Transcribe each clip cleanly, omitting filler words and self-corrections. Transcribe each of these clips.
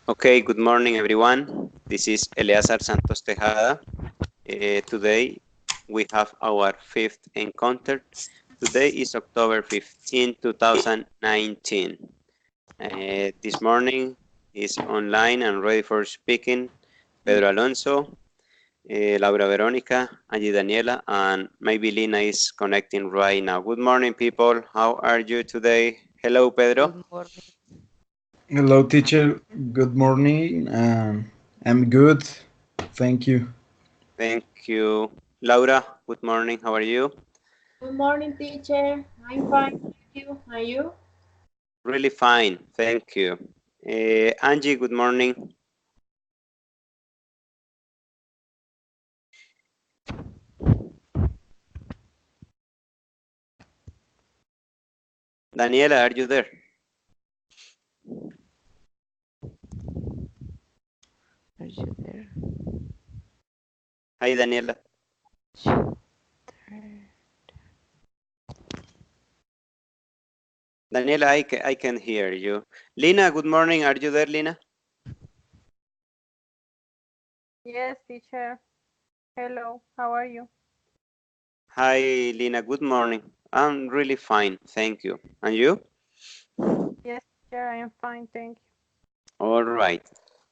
Okay, good morning everyone. This is Eleazar Santos Tejada. Today we have our fifth encounter. Today is October 15, 2019. This morning is online and ready for speaking Pedro Alonso, Laura Veronica, Angie Daniela, and maybe Lina is connecting right now. Good morning, people. How are you today? Hello, Pedro. Good morning. Hello, teacher. Good morning. I'm good. Thank you. Thank you. Laura, good morning. How are you? Good morning, teacher. I'm fine, thank you. And you? Really fine. Thank you. Angie, good morning. Daniela, are you there? Are you there? Hi, Daniela. You Daniela, I can hear you. Lina, good morning. Are you there, Lina? Yes, teacher. Hello, how are you? Hi, Lina. Good morning. I'm really fine. Thank you. And you? Yes, teacher, I am fine, thank All right.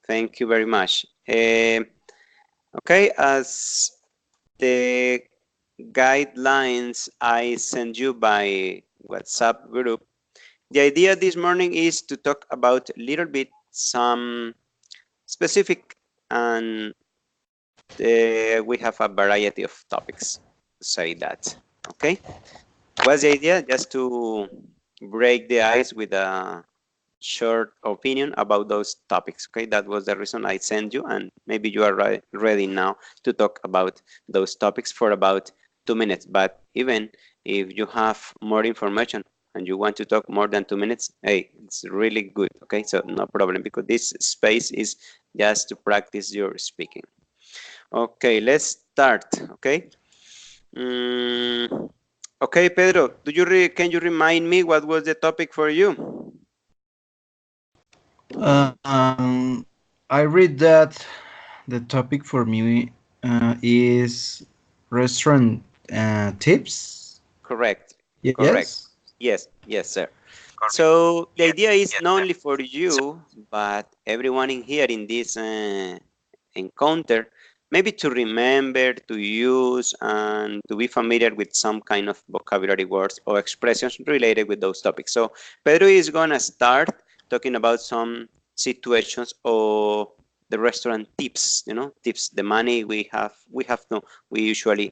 Thank you very much. Okay, as the guidelines I sent you by WhatsApp group, the idea this morning is to talk about a little bit some specific, and we have a variety of topics to say that. Okay, what's the idea? Just to break the ice with a short opinion about those topics. Okay, that was the reason I sent you, and maybe you are ready now to talk about those topics for about 2 minutes. But even if you have more information and you want to talk more than 2 minutes, hey, it's really good. Okay, so no problem, because this space is just to practice your speaking. Okay, let's start. Okay. Mm, okay, Pedro, can you remind me what was the topic for you? I read that the topic for me is restaurant tips. Correct. Correct. Yes. Yes, yes, sir. So the idea is not only for you, but everyone in here in this encounter, maybe to remember, to use, and to be familiar with some kind of vocabulary words or expressions related with those topics. So Pedro is gonna start talking about some situations or the restaurant tips, tips, the money we usually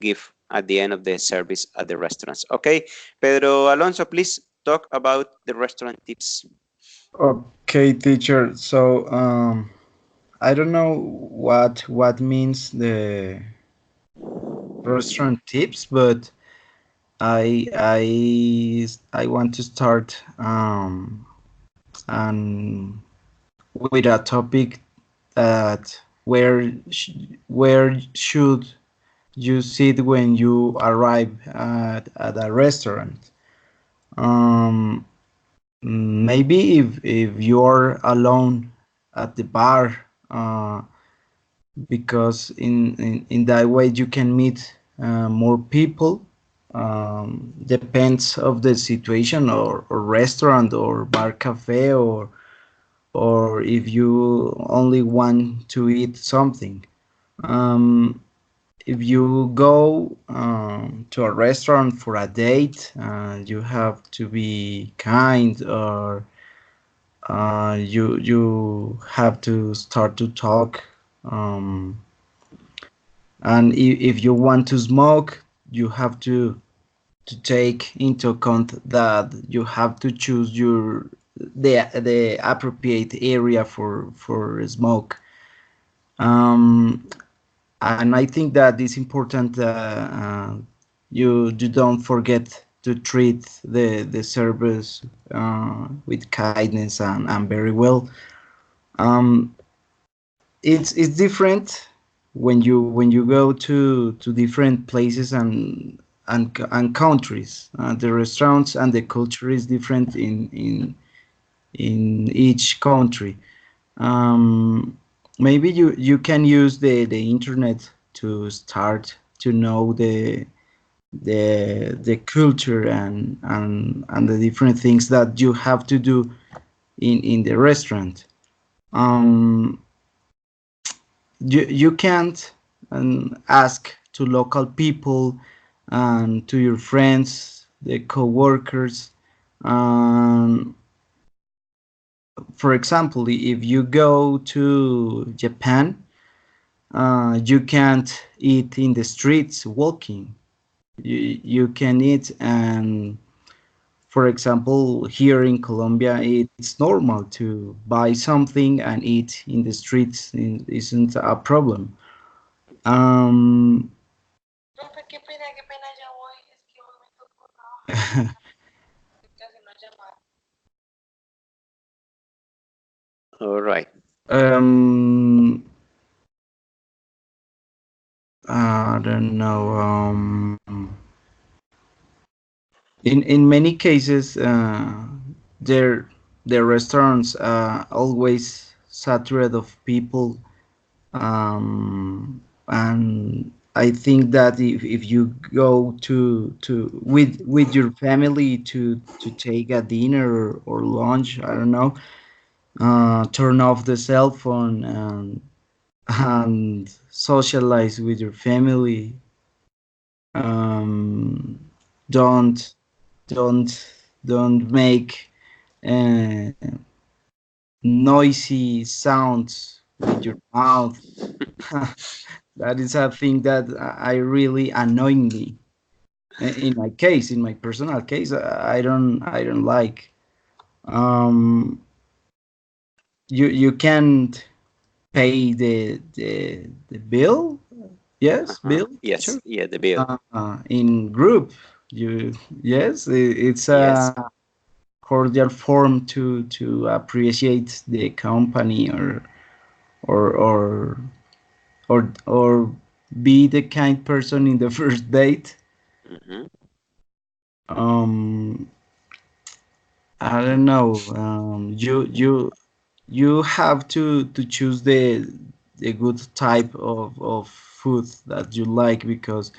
give at the end of the service at the restaurants. Okay, Pedro Alonso, please talk about the restaurant tips. Okay, teacher. So I don't know what means the restaurant tips, but I want to start and with a topic that where should you sit when you arrive at a restaurant. Um, Maybe if you're alone at the bar, because in that way you can meet more people. Depends of the situation or restaurant or bar cafe or if you only want to eat something. Um, if you go to a restaurant for a date, you have to be kind, or you have to start to talk. Um, and if you want to smoke, you have to take into account that you have to choose the appropriate area for smoke. Um, and I think that it's important you don't forget to treat the service with kindness and very well. Um, it's different when you go to different places and countries. The restaurants and the culture is different in each country. Maybe you can use the internet to start to know the culture and the different things that you have to do in the restaurant. Um, you can't ask to local people and to your friends, the co-workers. Um, for example, if you go to Japan, you can't eat in the streets walking. You can eat, and for example, here in Colombia, it's normal to buy something and eat in the streets. It isn't a problem. Um, Profe, qué pena, ya voy. Es que hoy me tocó que hacer una llamada. All right. um, I don't know. In many cases, there the restaurants always saturated of people, and I think that if you go to with your family to take a dinner or lunch, I don't know, turn off the cell phone and socialize with your family. Um, don't don't don't make uh, noisy sounds with your mouth. That is a thing that I really annoy me. In my case, in my personal case, I don't like. Um, you can't pay the bill. Yes, bill, Yes, teacher. yeah, the bill. In group, you yes, it's Yes. a cordial form to appreciate the company or or or be the kind person in the first date. Hmm. um I don't know. You have to choose the good type of food that you like, because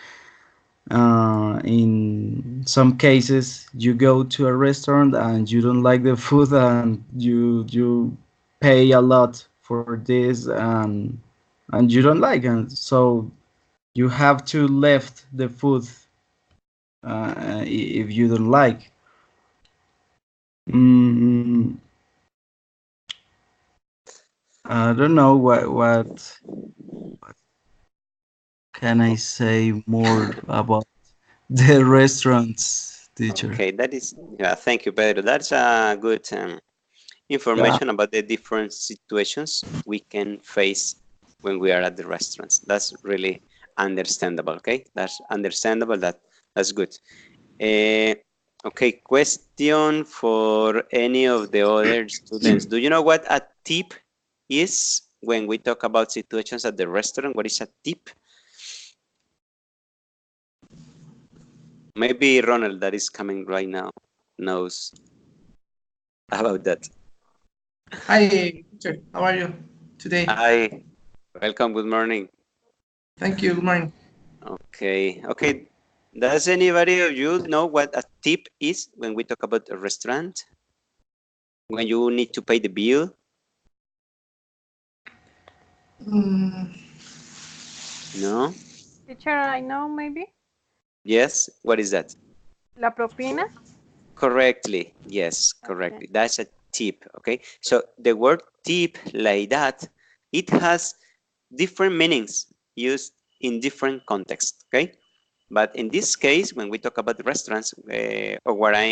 in some cases you go to a restaurant and you don't like the food, and you pay a lot for this, and you don't like, and so you have to left the food if you don't like. mm, I don't know what can I say more about the restaurants, teacher. Okay, that is, yeah, thank you, Pedro. That's a good Yeah. information about the different situations we can face when we are at the restaurants. That's really understandable, okay? That's understandable, that's good. Uh, okay, question for any of the other students. Do you know what a tip is when we talk about situations at the restaurant? What is a tip? Maybe Ronald, that is coming right now, knows about that. Hi, teacher. How are you today? Hi, welcome, good morning. Thank you. Good morning. Okay. Does anybody of you know what a tip is when we talk about a restaurant? When you need to pay the bill? Mm, No? Teacher, I know maybe. Yes? What is that? La propina. Correctly. Yes, correctly. That's a tip, okay? So the word tip, like that, it has different meanings used in different contexts, okay? But in this case, when we talk about restaurants, or what I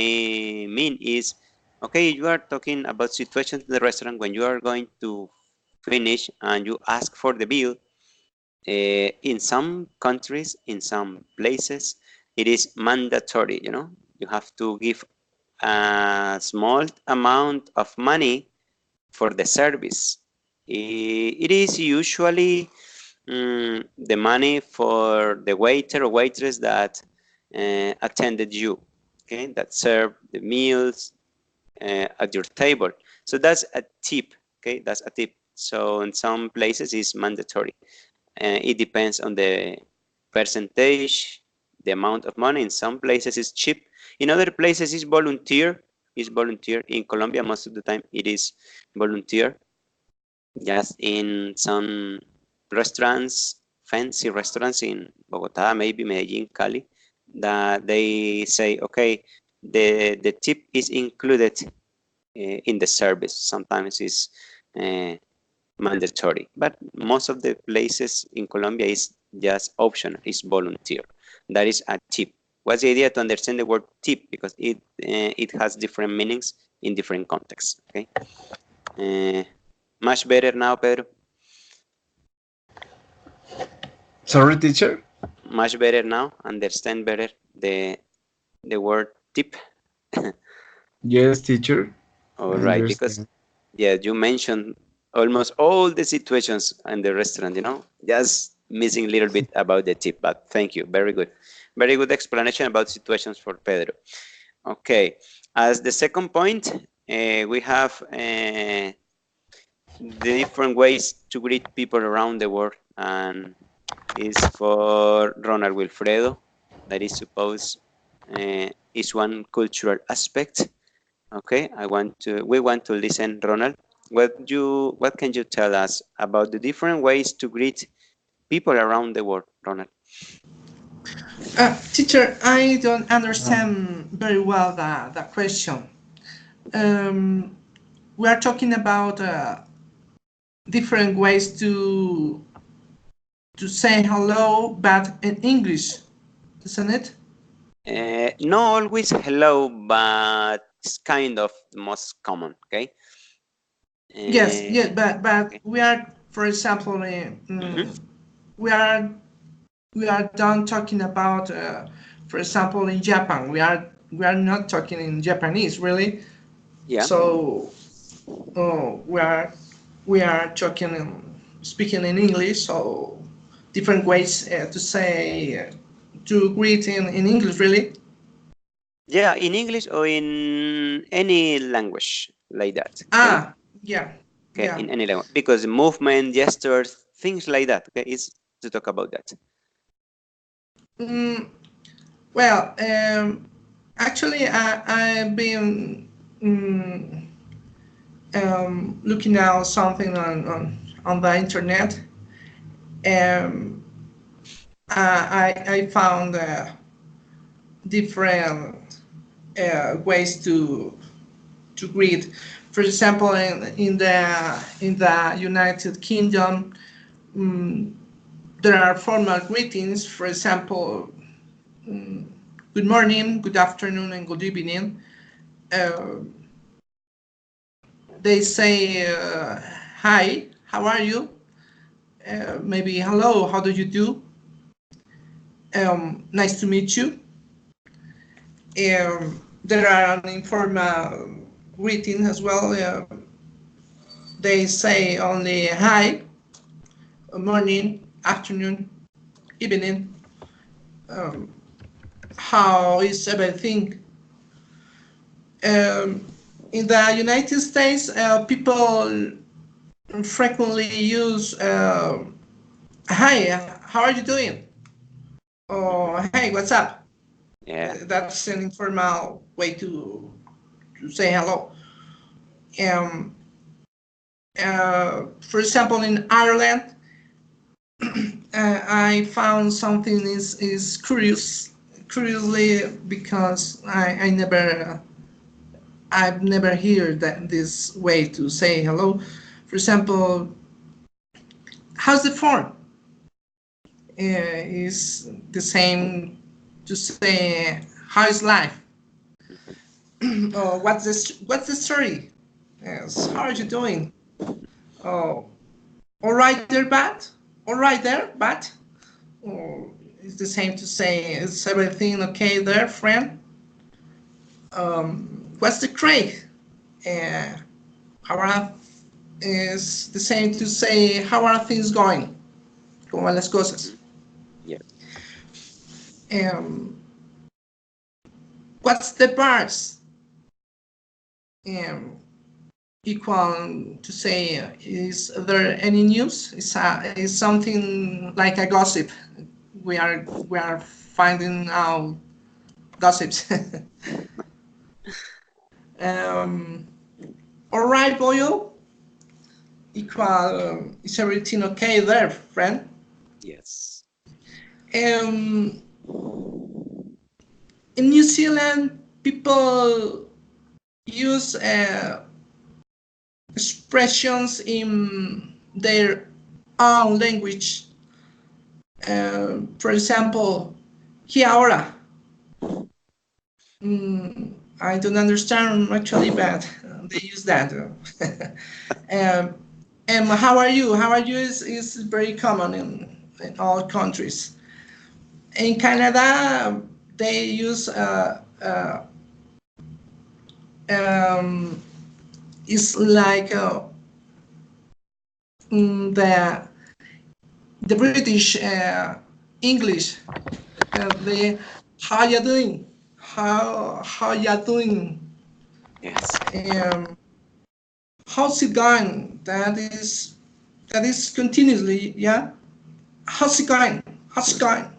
mean is, okay, you are talking about situations in the restaurant when you are going to finish and you ask for the bill. In some countries, in some places, it is mandatory, you have to give a small amount of money for the service. It is usually the money for the waiter or waitress that attended you, okay, that served the meals at your table. So that's a tip. Okay, that's a tip. So in some places it's mandatory. It depends on the percentage, the amount of money. In some places it's cheap. In other places it's volunteer. It's volunteer. In Colombia, most of the time it is volunteer. Just in some restaurants, fancy restaurants in Bogota, maybe Medellin, Cali, that they say, okay, the tip is included in the service. Sometimes it's mandatory, but most of the places in Colombia is just optional, it's volunteer. That is a tip. What's the idea? To understand the word tip, because it has different meanings in different contexts. Okay, much better now, Pedro. Sorry, teacher. Much better now. Understand better the word tip. Yes, teacher. All I right, because understand. yeah, you mentioned almost all the situations in the restaurant, just missing a little bit about the tip, but thank you. Very good. Very good explanation about situations for Pedro. Okay, as the second point, we have the different ways to greet people around the world, and is for Ronald Wilfredo. That is supposed is one cultural aspect. Okay, we want to listen, Ronald. What can you tell us about the different ways to greet people around the world, Ronald? Teacher, I don't understand very well the question. We are talking about different ways to say hello, but in English, isn't it? Not always hello, but it's kind of the most common. Okay. Yes, yes, but Okay. we are, for example, we are done talking about, for example, in Japan. We are not talking in Japanese, really. Yeah. So we are talking speaking in English. So different ways to say to greet in English, really. Yeah, in English or in any language like that. Okay. Yeah, Okay, yeah. in any language, because movement, gestures, things like that. Okay, is to talk about that. Well, actually, I've been looking out something on the internet. I found different ways to greet. For example, in the United Kingdom, there are formal greetings. For example, good morning, good afternoon, and good evening. They say hi, how are you? Maybe hello, how do you do? Nice to meet you. There are an informal greeting as well. They say only hi, morning, afternoon, evening. How is everything? In the United States, people frequently use hi, how are you doing? Or hey, what's up? Yeah. That's an informal way to say hello. Um, for example, in Ireland, I found something is curiously because I've never heard that this way to say hello. For example, how's the phone? Is the same to say how's life? What's the story? Yes, how are you doing? Oh, all right there, Bat. All right there, Bat. Or it's the same to say is everything okay there, friend? What's the crate? Uh, how are is the same to say how are things going? ¿Cómo van las cosas? Yeah. Um, what's the bars? Um, equal to say, is there any news? Is something like a gossip? We are finding out gossips. All right, Boyo. Equal, is everything okay there, friend? Yes. In New Zealand, people use expressions in their own language. For example, "que ahora." I don't understand actually, but they use that. And how are you? How are you is very common in all countries. In Canada, they use it's like the British English. The how you doing? How you doing? Yes. How's it going? That is continuously, yeah. How's it going? How's it going?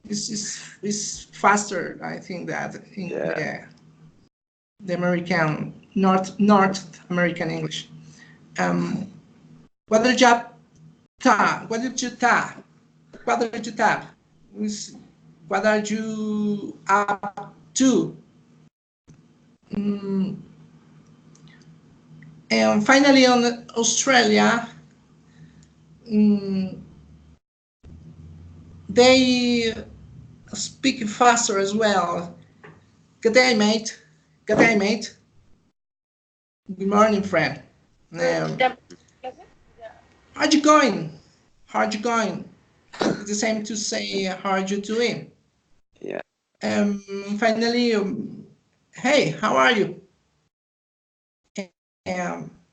It's faster, I think, that in the American North American English. What did you ta? What did you ta? What did you tap? What are you up to? And finally, on Australia, they speak faster as well. Good day, mate. Good day, mate. Good morning, friend. How you going? How you going? It's the same to say how are you doing? Yeah. Finally, hey, how are you?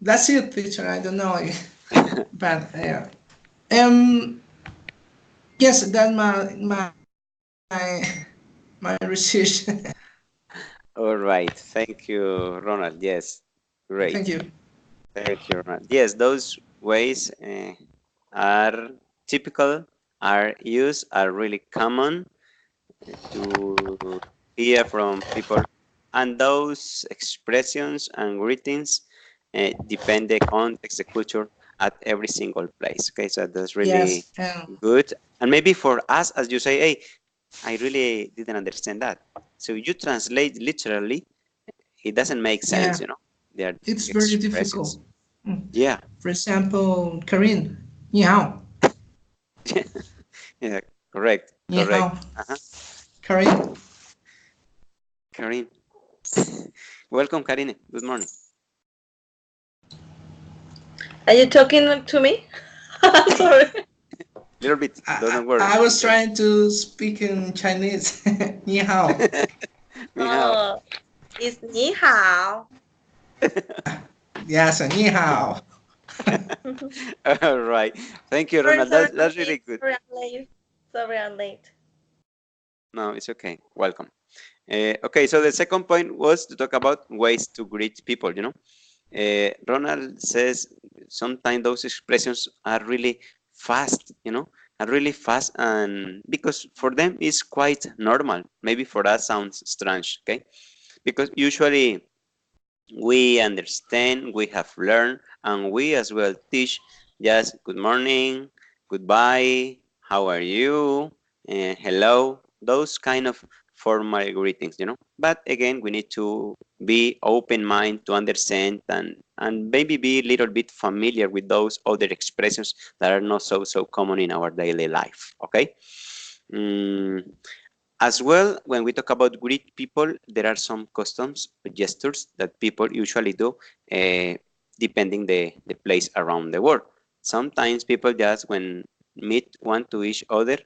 That's it, teacher. I don't know, but yes, that's my research. All right. Thank you, Ronald. Yes. Great. Thank you. Thank you, Ronald. Yes, those ways are typical, are used, are really common to hear from people. And those expressions and greetings depend the context, the culture at every single place. Okay, so that's really good. And maybe for us, as you say, hey, I really didn't understand that. So you translate literally, it doesn't make sense, you know. It's very difficult. Yeah. For example, Karin, ni hao. Yeah, correct. Ni Correct. hao. Karin. Karin. Welcome, Karine. Good morning. Are you talking to me? Sorry. Little bit. Don't worry. I was trying to speak in Chinese. Ni hao. Ni hao. Oh, it's ni hao. Yes, ni hao. All right. Thank you, Ronald. That's really good. Sorry, I'm late. No, it's okay. Welcome. Okay, so the second point was to talk about ways to greet people, you know. Ronald says sometimes those expressions are really fast, you know, are really fast, and because for them it's quite normal. Maybe for us sounds strange, okay? Because usually we understand, we have learned, and we as well teach just good morning, goodbye, how are you, hello, those kind of formal greetings, you know. But again, we need to be open mind to understand and maybe be a little bit familiar with those other expressions that are not so common in our daily life, okay? As well, when we talk about greet people, there are some customs gestures that people usually do depending the place around the world. Sometimes people just when meet one to each other,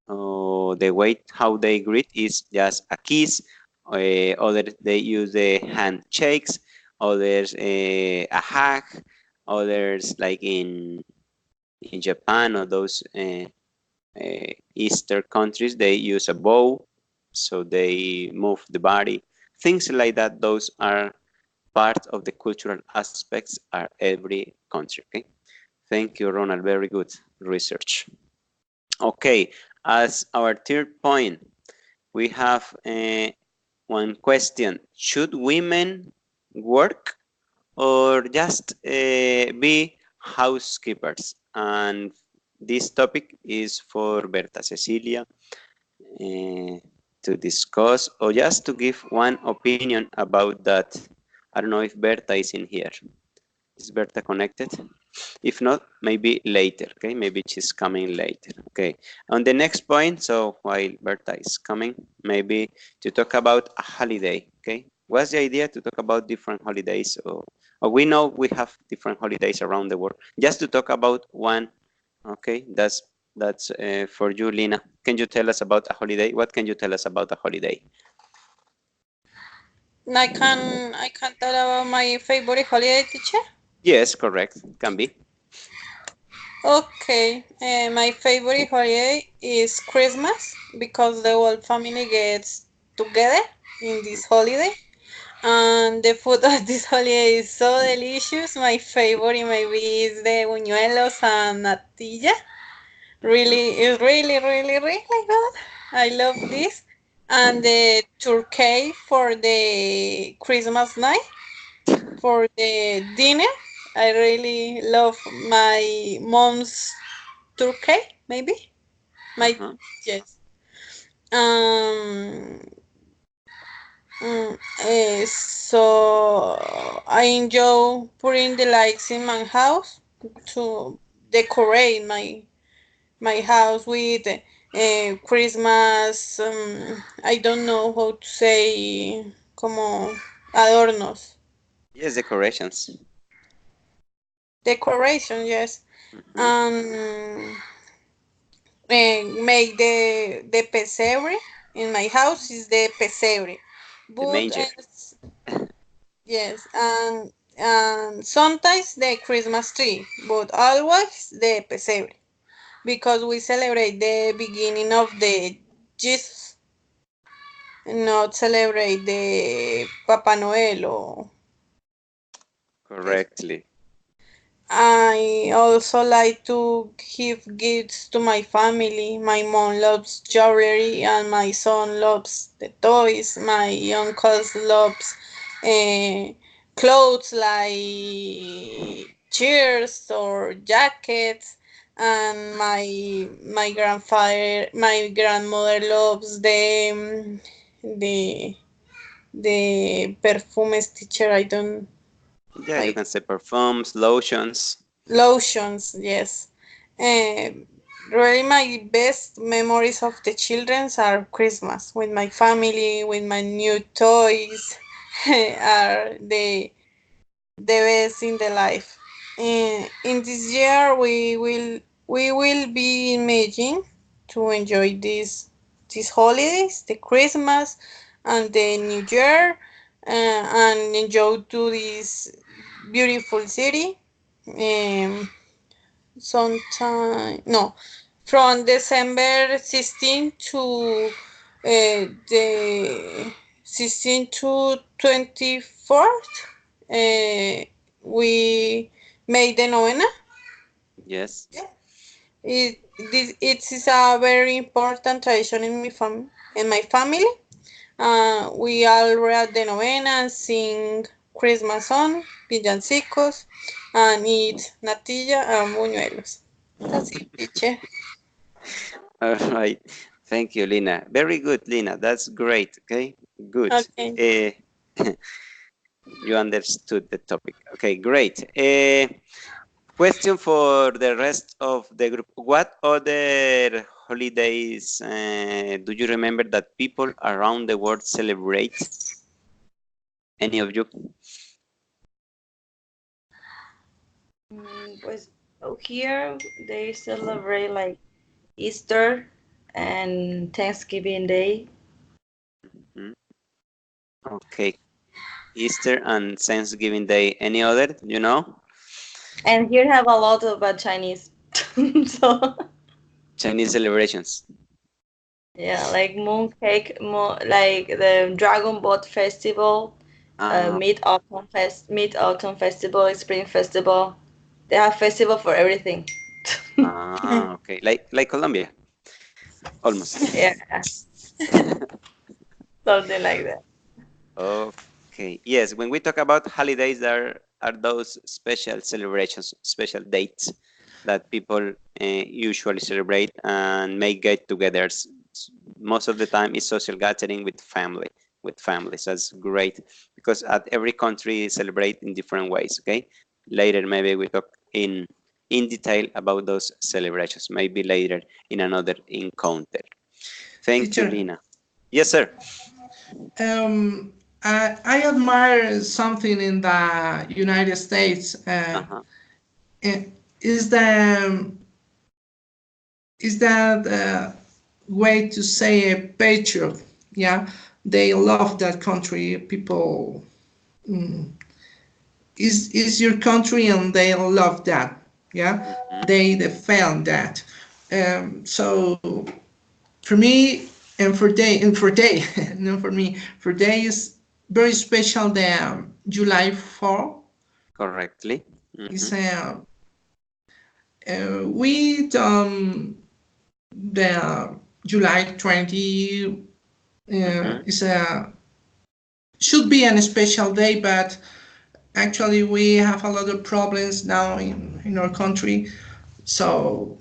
the way how they greet is just a kiss. Others they use the handshakes. Others a hug. Others like in Japan or those Eastern countries, they use a bow, so they move the body. Things like that. Those are part of the cultural aspects of every country. Okay, thank you, Ronald. Very good research. Okay, as our third point, we have one question: should women work or just be housekeepers? And this topic is for Berta Cecilia to discuss, or just to give one opinion about that. I don't know if Berta is in here. Is Berta connected? If not, maybe later, okay? Maybe she's coming later, okay? On the next point, so while Berta is coming, maybe to talk about a holiday, okay? What's the idea to talk about different holidays? Or we know we have different holidays around the world. Just to talk about one, okay? That's for you, Lina. Can you tell us about a holiday? What can you tell us about a holiday? I can tell about my favorite holiday, teacher. Yes, correct. Can be. Okay, my favorite holiday is Christmas because the whole family gets together in this holiday, and the food of this holiday is so delicious. My favorite maybe is the buñuelos and natilla. Really, it's really good. I love this. And the turkey for the Christmas night, for the dinner. I really love my mom's turkey, maybe. My yes. Um. So I enjoy putting the lights in my house to decorate my house with Christmas. I don't know how to say, como adornos. Yes, decorations. Decoration, yes. Make the pesebre in my house is the pesebre, The but manger. yes, and sometimes the Christmas tree, but always the pesebre, because we celebrate the beginning of the Jesus, not celebrate the Papa Noel or. Correctly. I also like to give gifts to my family. My mom loves jewelry and my son loves the toys. My uncles loves clothes like chairs or jackets. And my grandmother loves the perfumes, teacher. I don't. Yeah, you can say perfumes, lotions. Lotions, yes. Really, my best memories of the children's are Christmas with my family, with my new toys, are the best in the life. In this year, we will be imaging to enjoy these holidays, the Christmas and the New Year, and enjoy to this beautiful city. Um, Sometime no, from December 16 to the 16 to 24th, we made the novena. Yes. It is a very important tradition in my family. We all read the novena and sing Christmas song, villancicos, and eat natilla and buñuelos. That's it, teacher. All right. Thank you, Lina. Very good, Lina. That's great. Okay. Good. Okay. You understood the topic. Okay, great. Question for the rest of the group. What other holidays do you remember that people around the world celebrate? Any of you? Pues here they celebrate like Easter and Thanksgiving Day. Okay. Easter and Thanksgiving Day. Any other, you know? And here have a lot of Chinese. So Chinese celebrations. yeah, like mooncake, like the Dragon Boat Festival Mid-Autumn Festival, Spring Festival. They have festival for everything. Okay, like Colombia, almost. Yeah, something like that. Okay, yes, when we talk about holidays, there are those special celebrations, special dates that people usually celebrate and make get-togethers. Most of the time is social gathering with families. That's great because at every country celebrate in different ways. Okay, later maybe we talk in detail about those celebrations. Maybe later in another encounter. Thank you, Teacher, Lina. Yes, sir. I admire something in the United States. Uh-huh. Is the is that way to say a patriot? Yeah, they love that country. People is your country, and they love that. Yeah, Mhm. they defend that. So for me, and for they, not for me, for they is very special. The July 4 Correctly. is Mhm. we the July 20 Mhm. is a should be an special day, but actually we have a lot of problems now in our country. So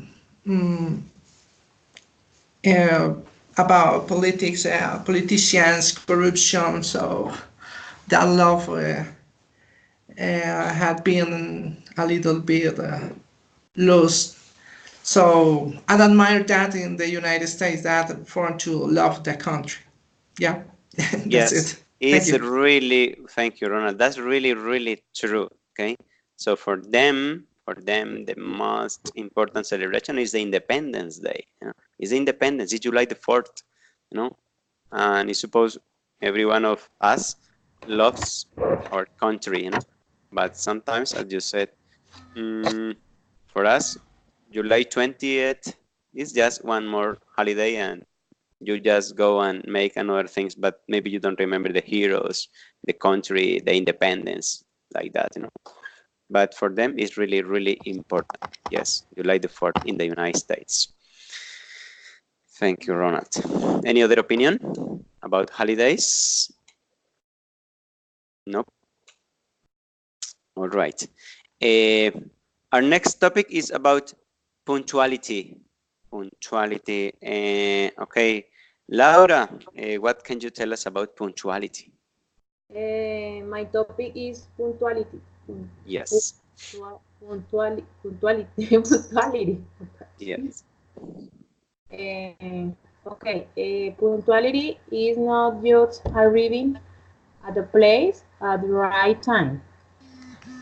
uh, about politics, politicians, corruption. So that love had been a little bit lost. So I admire that in the United States, that for to love the country. Yeah, that's Yes, it. Thank it's you. really, thank you, Ronald. That's really, really true. Okay. So for them, the most important celebration is the Independence Day. It's Independence. It's July the 4th, you know, and I suppose every one of us loves our country. But sometimes, as you said, mm, for us, July 20th is just one more holiday, and you just go and make another things, but maybe you don't remember the heroes, the country, the independence, like that. But for them, it's really, really important. Yes, July the 4th in the United States. Thank you, Ronald. Any other opinion about holidays? Nope. All right. Uh, our next topic is about punctuality. Punctuality. Okay, Laura, what can you tell us about punctuality? My topic is punctuality. Yes. Punctuality. Punctuality. Yes. Okay. Punctuality is not just arriving at the place at the right time.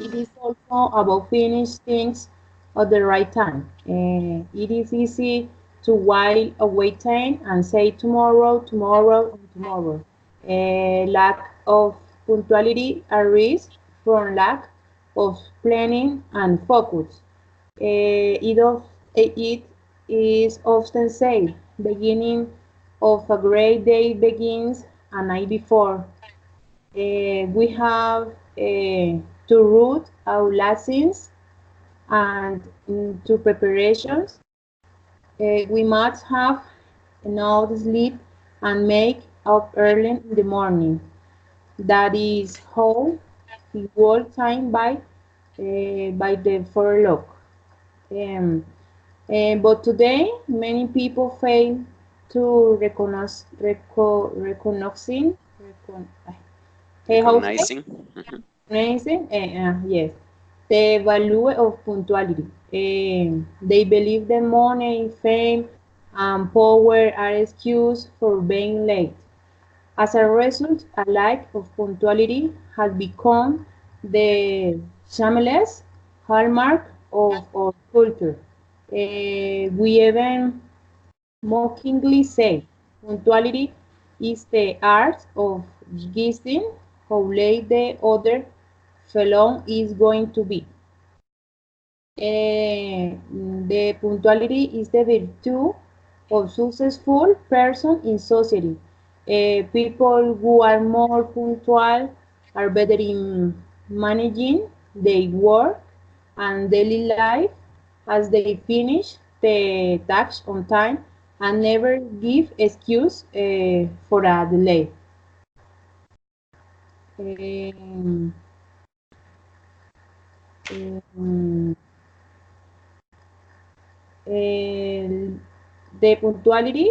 It is also about finish things at the right time. It is easy to while await time and say tomorrow, tomorrow, and tomorrow. Lack of punctuality arises from lack of planning and focus. It is often said, beginning of a great day begins a night before. We have to root our lessons and to preparations. We must have enough sleep and make up early in the morning. That is how we work time by the furlough. Um, but today, many people fail to recognizing, how say, Recognizing. Mhm. recognizing, yes, the value of punctuality. They believe that money, fame, and power are excuse for being late. As a result, a lack of punctuality has become the shameless hallmark of our culture. We even mockingly say punctuality is the art of guessing how late the other fellow is going to be. The punctuality is the virtue of successful person in society. People who are more punctual are better in managing their work and daily life as they finish the tasks on time and never give excuse for a delay. Um, um, the punctuality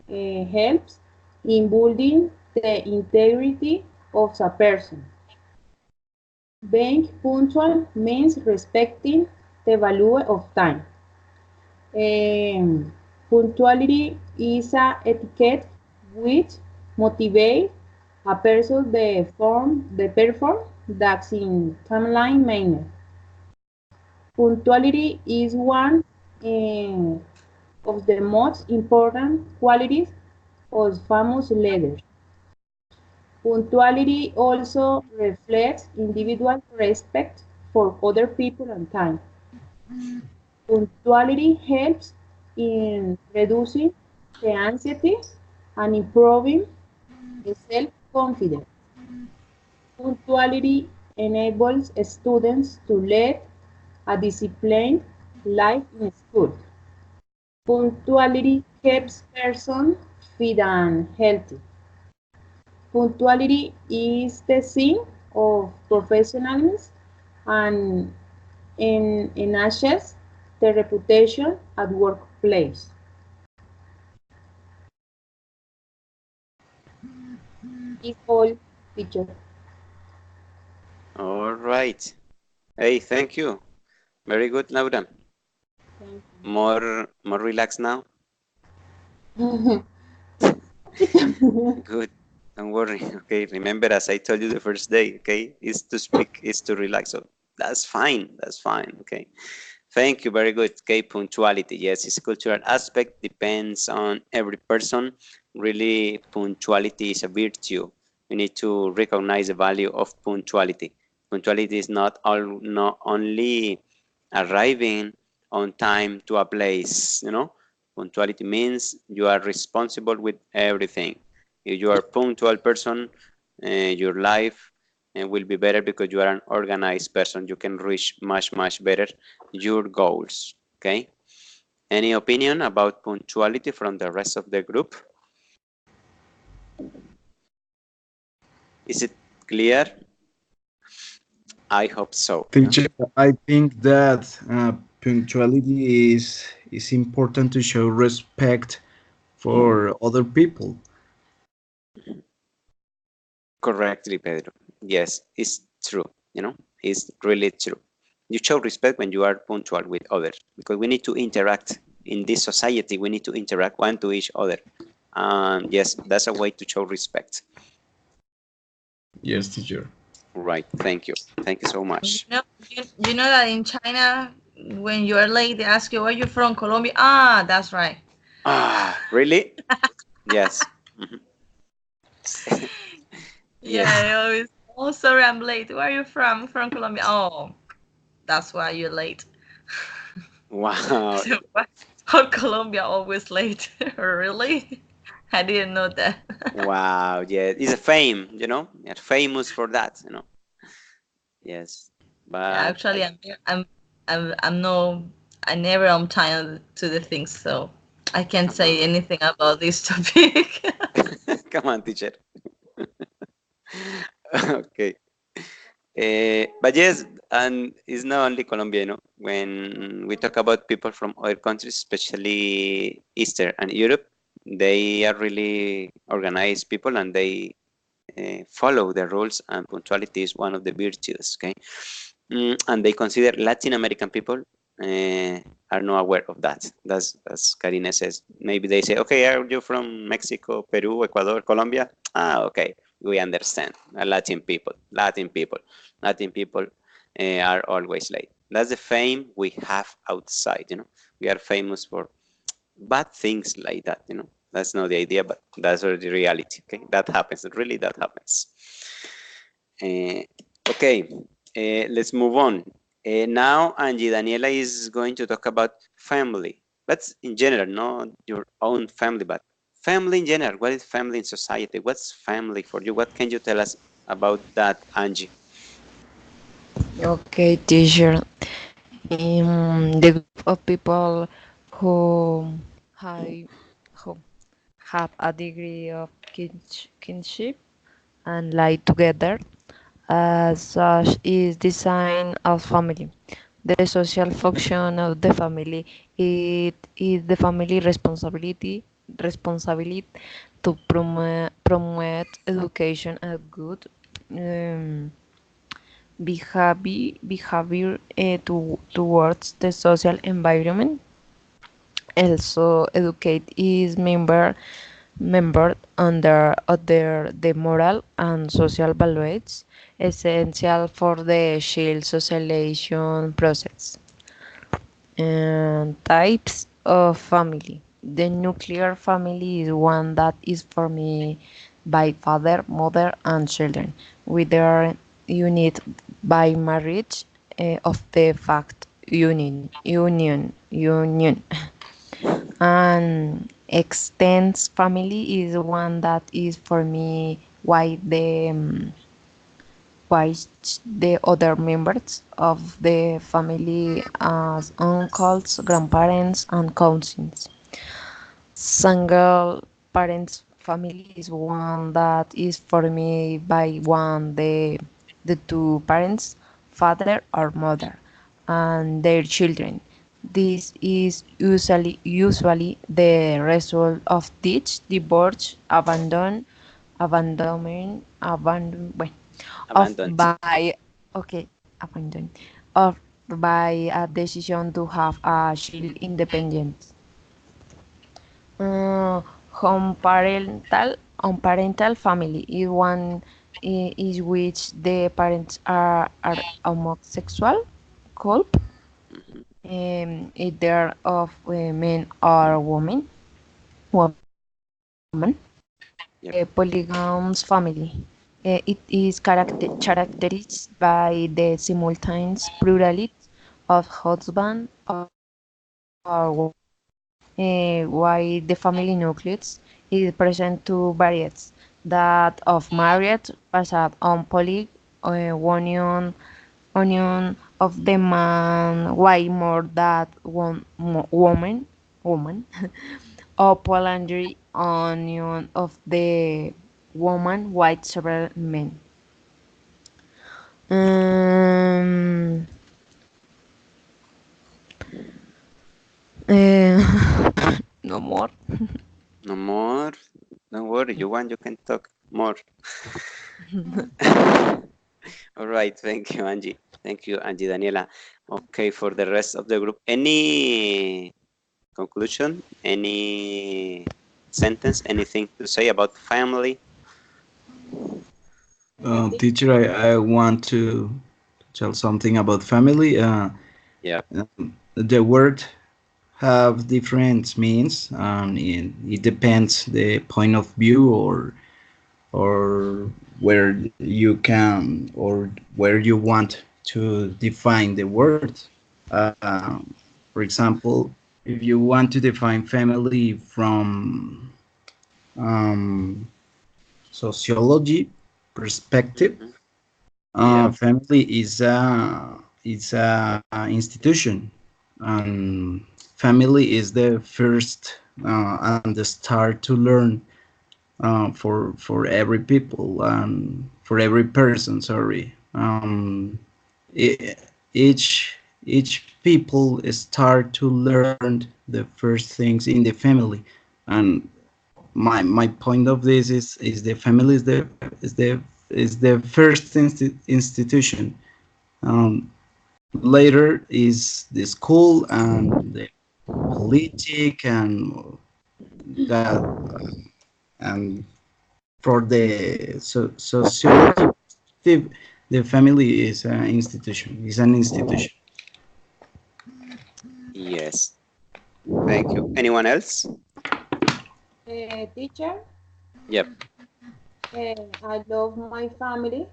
helps in building the integrity of a person. Being punctual means respecting the value of time. Um, Punctuality is a etiquette which motivates a person the perform that's in timeline manner. Punctuality is one of the most important qualities of famous leaders. Punctuality also reflects individual respect for other people and time. Punctuality helps in reducing the anxiety and improving the self-confidence. Punctuality enables students to lead a disciplined life in school. Punctuality keeps persons fit and healthy. Punctuality is the sign of professionalism and enhances the reputation at workplace. Is all, teacher. All right. Hey, thank you. Very good, Laura. Thank More relaxed now. you. Good. Don't worry. Okay. Remember, as I told you the first day, okay, is to speak, is to relax. So that's fine. That's fine. Okay. Thank you. Very good. Okay. Punctuality. Yes, it's cultural aspect. Depends on every person. Really, punctuality is a virtue. We need to recognize the value of punctuality. Punctuality is not only arriving on time to a place, Punctuality means you are responsible with everything. If you are a punctual person, your life will be better because you are an organized person. You can reach much better your goals. Okay. Any opinion about punctuality from the rest of the group? Is it clear? I hope so. Teacher, I think that punctuality is important to show respect for other people. Correctly, Pedro. Yes, it's true. It's really true. You show respect when you are punctual with others because we need to interact in this society. We need to interact one to each other. Yes, that's a way to show respect. Yes, teacher. Right. Thank you. Thank you so much. You know that in China, when you are late, they ask you, where you from? Colombia? Ah, that's right. Ah, really? Yes. Mhm. Yeah, Yes. they always, oh, sorry, I'm late. Where are you from? From Colombia. Oh, that's why you're late. Wow. So, why are Colombia always late? Really? I didn't know that. Wow. Yeah. It's a fame, They're famous for that, Yes. Yeah, But actually, I'm no, I never on time to the things, so I can't say anything about this topic. come on, teacher. Okay. But yes, and it's not only Colombia, When we talk about people from other countries, especially Eastern and Europe, they are really organized people and they follow the rules, and punctuality is one of the virtues, okay? And they consider Latin American people are not aware of that. That's as Karina says. Maybe they say, okay, are you from Mexico, Peru, Ecuador, Colombia? Ah, okay, we understand. Latin people, Latin people are always late. That's the fame we have outside. We are famous for bad things like that. That's not the idea, but that's the reality. Okay, that happens. Really, that happens. Okay, let's move on. Now, Angie Daniela is going to talk about family. But in general, not your own family, but family in general. What is family in society? What's family for you? What can you tell us about that, Angie? Okay, teacher. The group of people who have, who have a degree of kinship and live together as such is design of family. The social function of the family, it is the family responsibility to promote education and good um, behavior towards the social environment. Also educate is member under the moral and social values essential for the child socialization process. And types of family. The nuclear family is one that is formed by father, mother, and children, whether unit by marriage of the fact union. And extends family is one that is for me why the other members of the family as uncles, grandparents, and cousins. Single parents family is one that is formed by one the two parents, father or mother, and their children. This is usually the result of teach, divorce, well, of Abandoned. by okay abandon of by a decision to have a child independent. Home parental family is one is which the parents are homosexual couple, Mhm. either of men or woman. Yep. Polygamous family. It is characterized by the simultaneous plurality of husband or wife, while the family nucleus is present to variants that of marriage based on union of the man while more than one woman or polyandry union of the woman white several men. Um, no more. No more. Don't worry. You want, you can talk more. All right. Thank you, Angie. Thank you, Angie Daniela. Okay, for the rest of the group, any conclusion? Any sentence? Anything to say about family? Teacher, I want to tell something about family. Yeah. The word have different means, and it depends the point of view or where you can or where you want to define the word. For example, if you want to define family from um, sociology perspective, Mhm. Yeah. family is a institution, and family is the first and the start to learn for every people and for every person. Sorry, e- each each people start to learn the first things in the family, and my point of this is the family is the first institution. Um, Later is the school and the politic that and for the sociology perspective, the family is an institution. Yes. Thank you. Anyone else? Teacher, Yep. I love my family,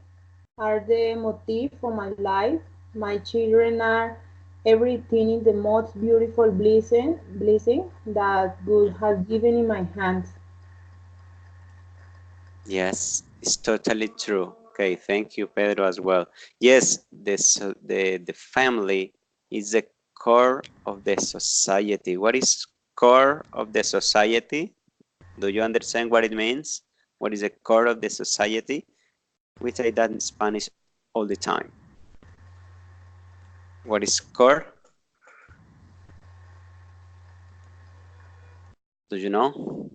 are the motive for my life. My children are everything in the most beautiful blessing that God has given in my hands. Yes, it's totally true. Okay, thank you, Pedro, as well. Yes, the family is the core of the society. What is core of the society? Do you understand what it means? What is the core of the society? We say that in Spanish all the time. What is core? Do you know?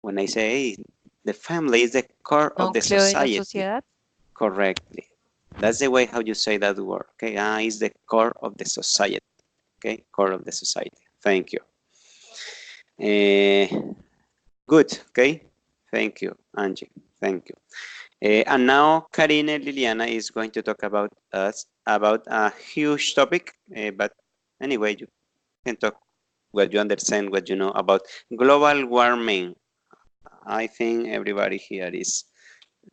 When I say, hey, the family is the core of the Núcleo de la society. sociedad. Correctly. That's the way how you say that word. Okay, is the core of the society. Okay, core of the society. Thank you. Good. Okay. Thank you, Angie. Thank you. And now Karine Liliana is going to talk about a huge topic. But anyway, you can talk what you understand, what you know about global warming. I think everybody here is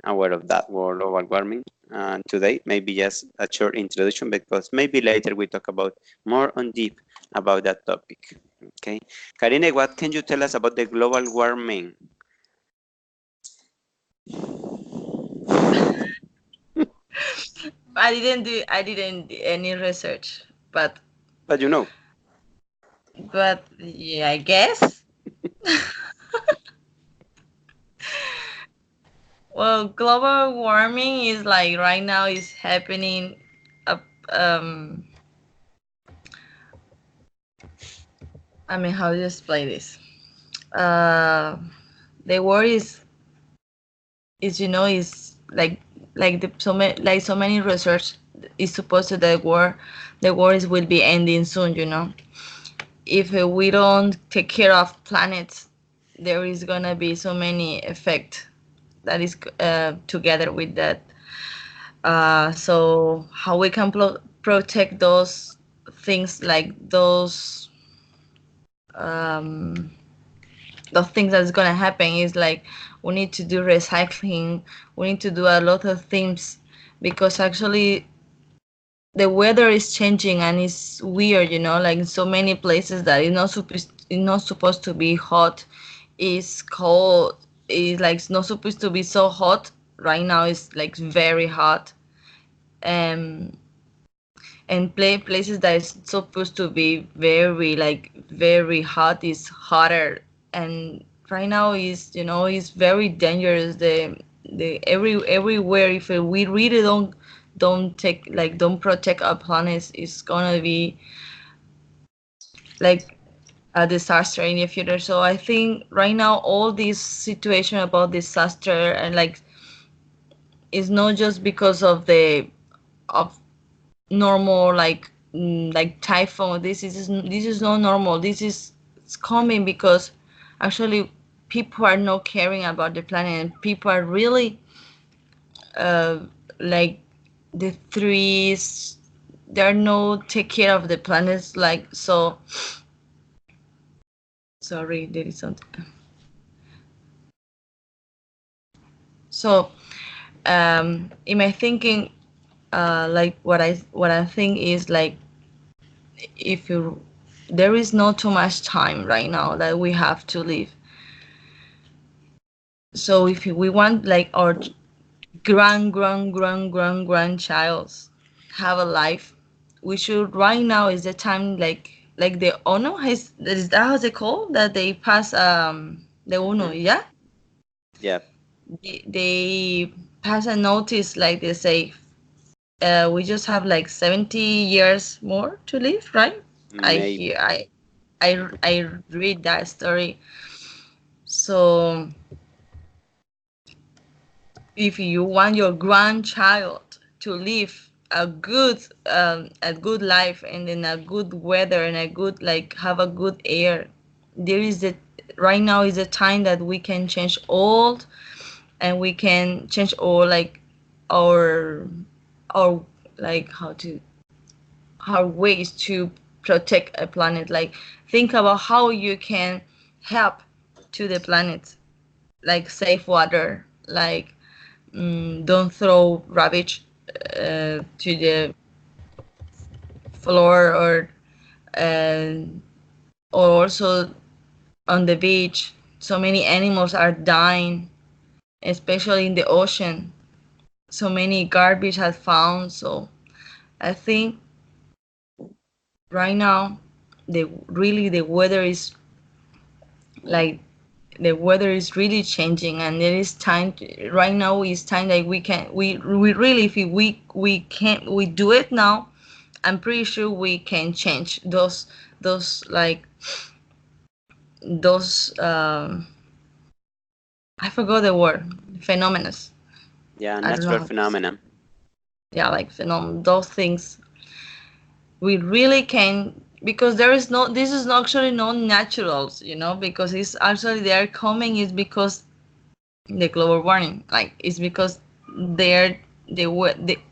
aware of that word, global warming. And today, maybe just a short introduction, because maybe later we talk about more on deep about that topic. Okay, Karine, what can you tell us about the global warming? I didn't do any research, but you know. Yeah, I guess. Well, global warming is like right now is happening. Um, I mean, how do you explain this? The word is is so many research is supposed to the war will be ending soon. If we don't take care of planets, there is gonna be so many effect that is together with that. So how we can protect those things, like those things that's gonna happen is like we need to do recycling. We need to do a lot of things, because actually the weather is changing and it's weird, like in so many places that it's not supposed to be hot, it's cold, it's not supposed to be so hot. Right now it's like very hot. And places that is supposed to be very hot is hotter. And right now is very dangerous. The everywhere, if we really don't protect our planet, it's gonna be like a disaster in the future. So I think right now all this situation about disaster and is not just because of normal like typhoon. This is not normal. It's coming because actually people are not caring about the planet, and people are really like the trees, they're no take care of the planets. Like, so sorry, there is something. So in my thinking, like what I think is like, if you there is not too much time right now that we have to live. So if we want like our grandchilds have a life, we should right now is the time, like the ONU is that how they call that they pass the ONU, yeah? Yeah. They pass a notice, like they say, we just have like 70 years more to live, right? Maybe. I read that story. So if you want your grandchild to live a good life, and in a good weather, and a good, like, have a good air, there is the right now is a time that we can change all, and we can change all, like our like how ways to protect a planet. Like, think about how you can help to the planet, like save water, like don't throw rubbish to the floor, or also on the beach. So many animals are dying, especially in the ocean. so many garbage has found. So I think right now the weather is like the weather is really changing, and it is time right now is time that we really, if we do it now, I'm pretty sure we can change those like those I forgot the word, phenomena. Yeah, I don't know natural how to say. phenomenon. Yeah, like those things we really can, because there is no, this is not actually not naturals, because it's actually they are coming is because the global warming, like it's because they're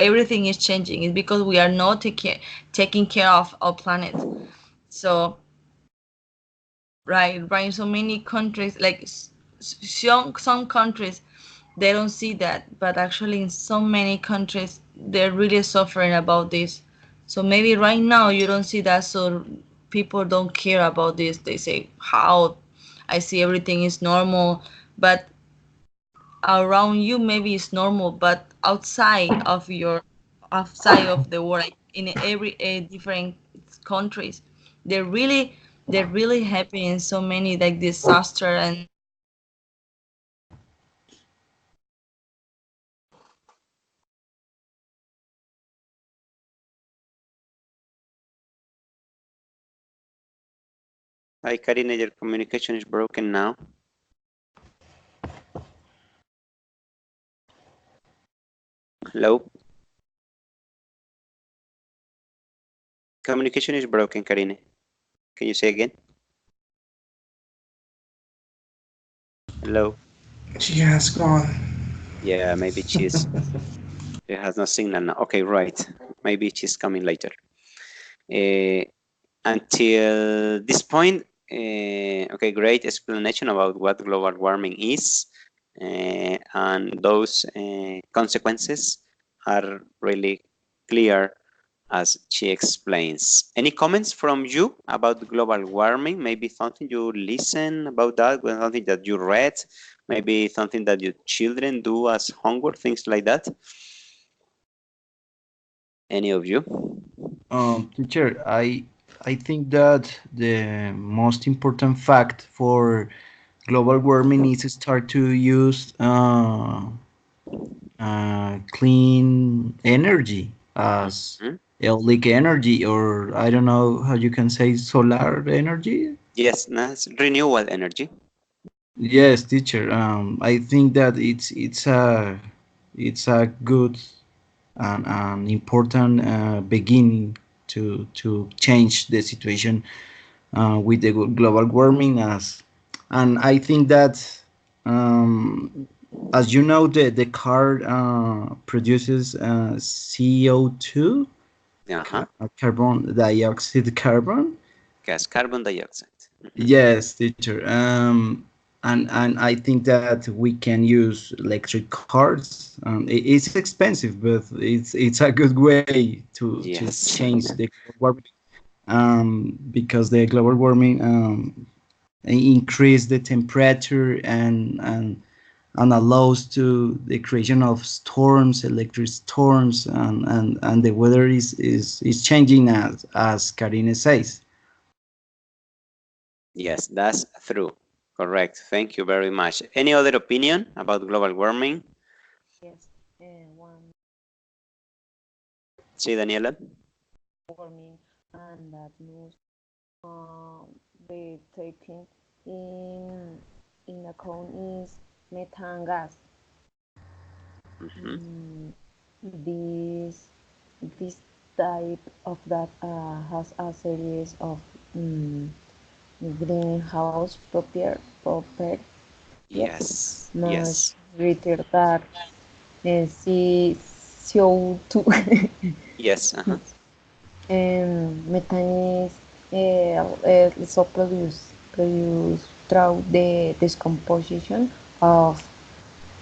everything is changing. It's because we are not taking care of our planet. So right, so many countries, like some countries, they don't see that, but actually in so many countries they're really suffering about this. So maybe right now you don't see that, so people don't care about this. They say, how, I see everything is normal, but around you maybe it's normal, but outside of the world, like in every different countries, they're really happy in so many like disaster. And Hi, Karina, your communication is broken now. Hello? Communication is broken, Karine. Can you say again? Hello? She has gone. Yeah, maybe she has no signal now. Okay, right. Maybe she's coming later. Until this point, okay, great explanation about what global warming is, and those consequences are really clear as she explains. Any comments from you about global warming? Maybe something you listen about that, something that you read, maybe something that your children do as homework, things like that. Any of you? Teacher, I think that the most important fact for global warming is to start to use clean energy as Mhm. eolic energy, or I don't know how you can say solar energy. Yes, that's renewable energy. Yes, teacher. I think that it's a good and an important beginning to change the situation with the global warming. And I think that as you know, the car produces CO2, Uh-huh. carbon dioxide, carbon. Gas, carbon dioxide. Mhm. Yes, teacher. And I think that we can use electric cars. It's expensive, but it's a good way to Yes. change the global warming. Because the global warming increase the temperature and allows to the creation of storms, electric storms, and the weather is changing as Karine says. Yes, that's true. Correct. Thank you very much. Any other opinion about global warming? Yes, one Sí, Daniela? warming, and that must be taken in account is methane gas. Mhm. This this type of that has a series of greenhouse proper, yes, Yes. much Yes. greater than CO2. Yes. Uh-huh. Methane is so produced through the decomposition of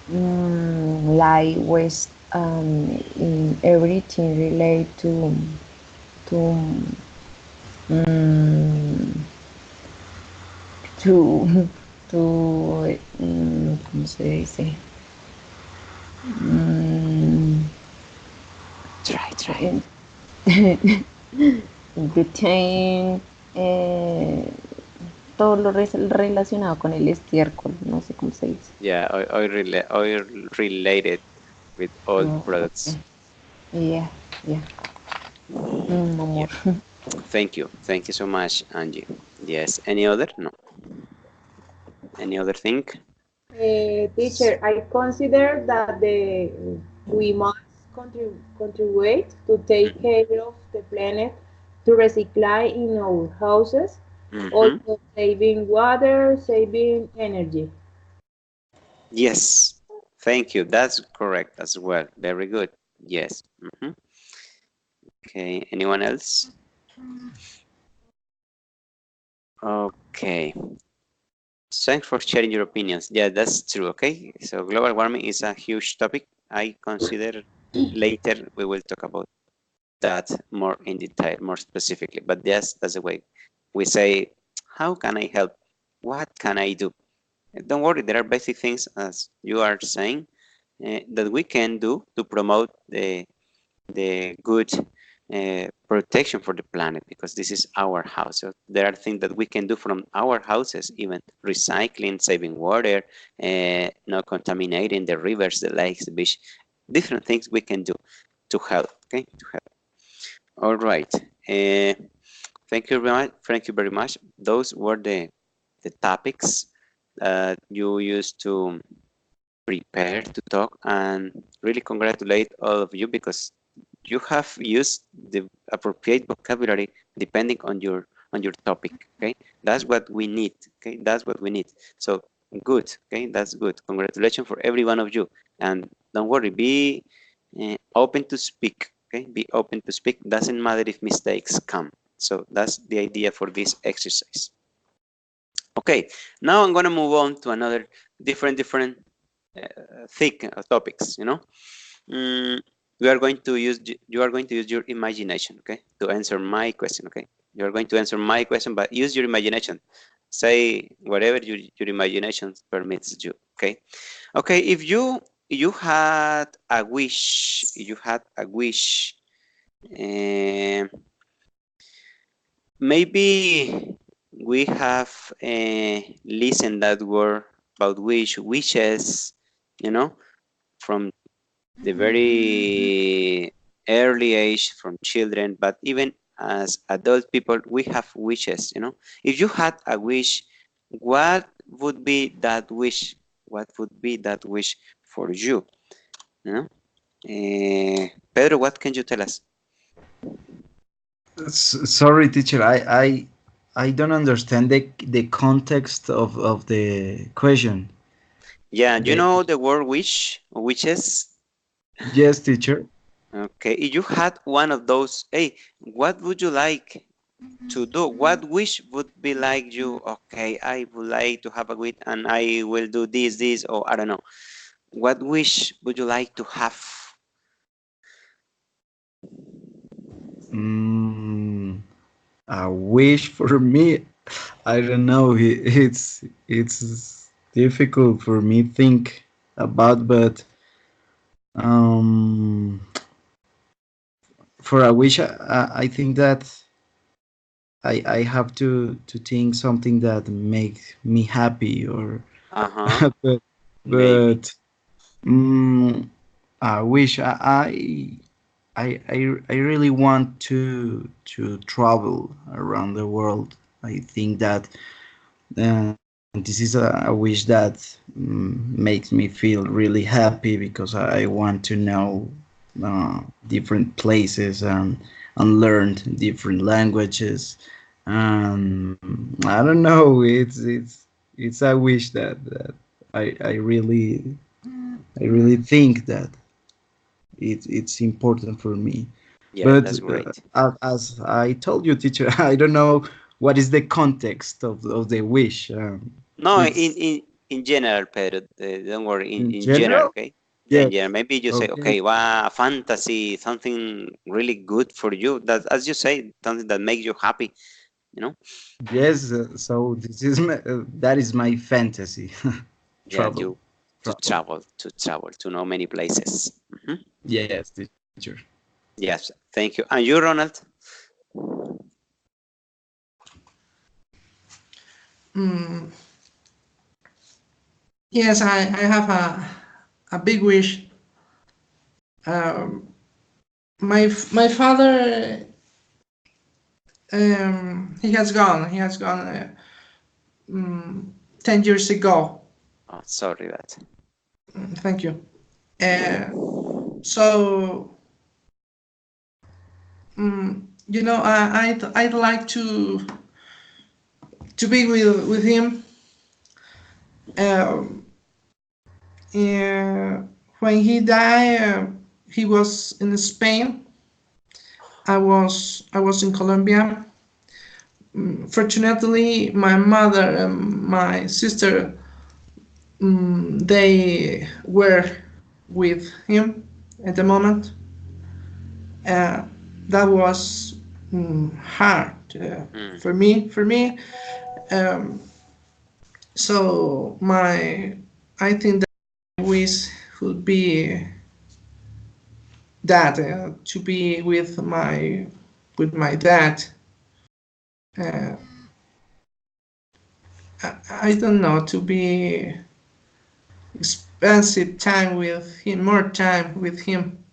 like waste in everything related to um, to ¿cómo se dice? Butane, todo lo relacionado con el estiércol, no sé cómo se dice. Yeah, oil related with oil Oh, products. okay. Yeah. No more. Thank you so much, Angie. Yes, any other? No. Any other thing? Teacher, I consider that we must contribute to take care of the planet, to recycle in our houses, also saving water, saving energy. Yes, thank you. That's correct as well. Very good. Yes. Okay, anyone else? Okay. Thanks for sharing your opinions. Yeah, that's true. Okay, so global warming is a huge topic. I consider later we will talk about that more in detail, more specifically. But yes, that's the way we say, how can I help? What can I do? Don't worry, there are basic things, as you are saying, that we can do to promote the good protection for the planet, because this is our house. So there are things that we can do from our houses, even recycling, saving water, not contaminating the rivers, the lakes, the beach, different things we can do to help. Okay, to help. All right. Thank you very much. Thank you very much. Those were the topics that you used to prepare to talk, and really congratulate all of you, because you have used the appropriate vocabulary depending on your topic. Okay, that's what we need. Okay, that's what we need. So good. Okay, that's good. Congratulations for every one of you, and don't worry, be open to speak. Okay, be open to speak. Doesn't matter if mistakes come. So that's the idea for this exercise. Okay, now I'm gonna move on to another different thick topics. You are going to use your imagination, okay, to answer my question. Okay, you are going to answer my question, but use your imagination. Say whatever your imagination permits you. Okay. If you had a wish, uh, maybe we have listened that word about wishes, from the very early age, from children, but even as adult people, we have wishes. If you had a wish, what would be that wish? What would be that wish for you? Pedro, what can you tell us? Sorry, teacher. I don't understand the context of the question. Yeah, you know the word wish, wishes? Yes, teacher. Okay, if you had one of those, hey, what would you like to do? What wish would be like you? Okay, I would like to have a wish and I will do this, or I don't know. What wish would you like to have? A wish for me. I don't know. It's difficult for me think about, but for a wish, I think that I have to think something that makes me happy, or but Maybe. I wish I really want to travel around the world. I think that this is a wish that makes me feel really happy, because I want to know different places and learn different languages. I don't know. It's a wish that I really think that it's important for me. Yeah, But that's great. as I told you, teacher, I don't know what is the context of the wish. No, It's in general, Pedro, don't worry, in in general, general. okay? Yeah, in Yes. general. Maybe you say, Okay. okay, wow, fantasy, something really good for you. That, as you say, something that makes you happy, you know? Yes. So this is that is my fantasy. Yeah, Travel. you Travel. to travel, to know many places. Yes, teacher. Yes, thank you. And you, Ronald? Mm, yes, I have a big wish. My father, he has gone. He has gone 10 years ago. Oh, sorry, but Thank you. So, I'd like to be with him. When he died, he was in Spain. I was in Colombia. Fortunately, my mother and my sister, they were with him at the moment. That was hard for me. So I think that my wish would be that to be with my dad. Uh, I don't know, to be expensive time with him, more time with him.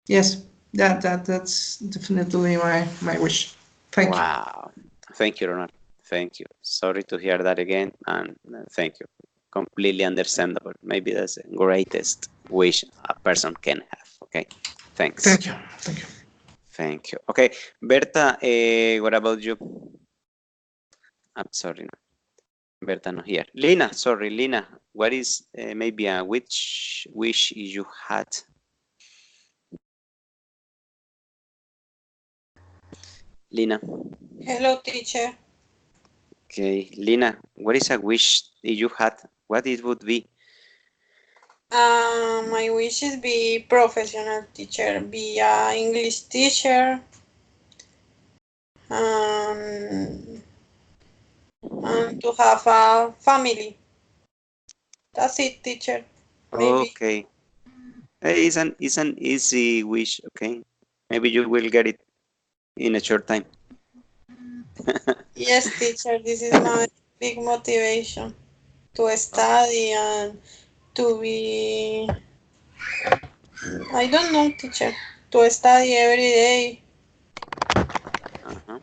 Yes, that's definitely my wish. Thank you. wow. Thank you, Ronald. Thank you. Sorry to hear that again, and thank you. Completely understandable. Maybe that's the greatest wish a person can have. Okay. Thanks. Thank you. Thank you. Thank you. Okay, Berta, what about you? I'm sorry, no. Berta not here. Lina, sorry, Lina. What is maybe which wish you had? Lina. Hello, teacher. Okay, Lina, what is a wish you had? What it would be? My wish is be professional teacher, be a English teacher, um, and to have a family. That's it, teacher. Maybe. Okay. It's an easy wish, okay? Maybe you will get it in a short time. Yes, teacher. This is my big motivation to study and to be. I don't know, teacher. To study every day Uh-huh.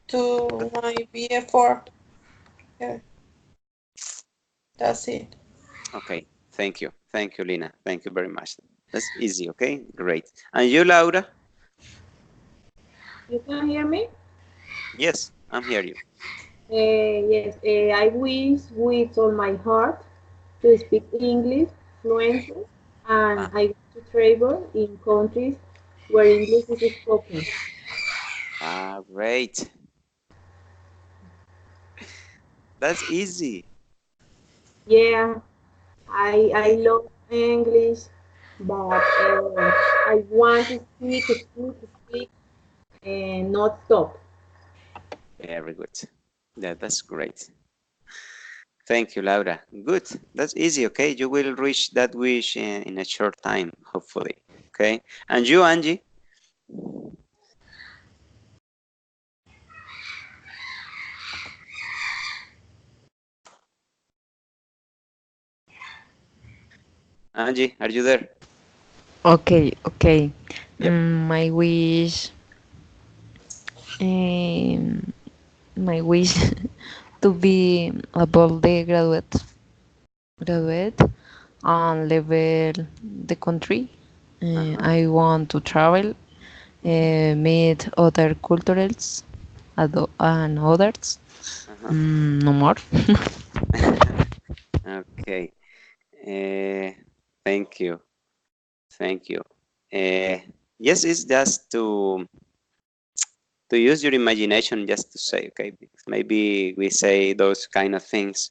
to my BF4. Yeah, that's it. Okay, thank you. Thank you, Lina. Thank you very much. That's easy, okay? Great. And you, Laura? You can hear me? Yes, I'm here you. Yes, I wish with all my heart to speak English fluently, and Ah, I want to travel in countries where English is spoken. great. That's easy. Yeah, I love English, but I want to speak, and not stop. Very good. Yeah, that's great. Thank you, Laura. Good. That's easy, okay? You will reach that wish in a short time, hopefully. Okay. And you, Angie? Angie, are you there? Okay, okay. Yep. My wish, um, my wish to be above the graduate and level the country. Uh-huh. I want to travel, meet other cultures and others. Uh-huh. No more. Okay. Thank you. Thank you. Uh, yes, it's just to use your imagination just to say, okay? Because maybe we say those kind of things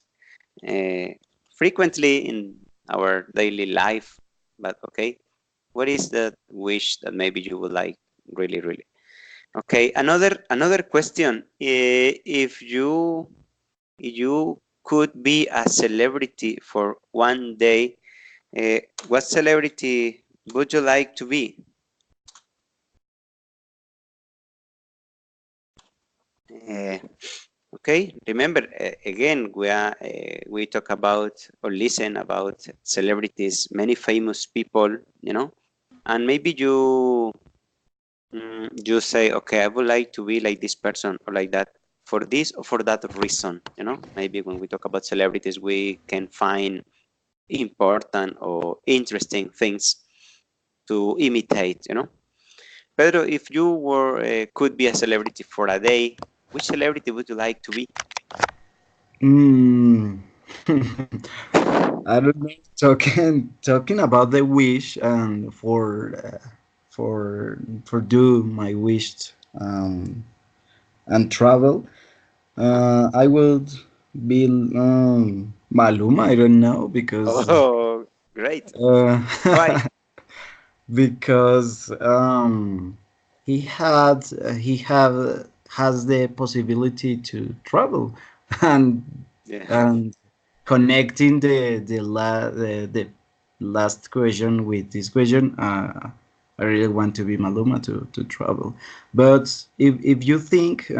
uh, frequently in our daily life, but okay, what is the wish that maybe you would like really, really? Okay, another question. If you could be a celebrity for one day, what celebrity would you like to be? Uh, okay, remember again we talk about or listen about celebrities, many famous people, and maybe you say, okay, I would like to be like this person or like that for this or for that reason. Maybe when we talk about celebrities, we can find important or interesting things to imitate. Pedro, if you could be a celebrity for a day, which celebrity would you like to be? Mm. I don't know. Talking about the wish and for do my wish and travel. I would be Maluma. I don't know because Oh, great. uh, Why? because he have has the possibility to travel and Yeah. and connecting the last question with this question. I really want to be Maluma to travel, but if you think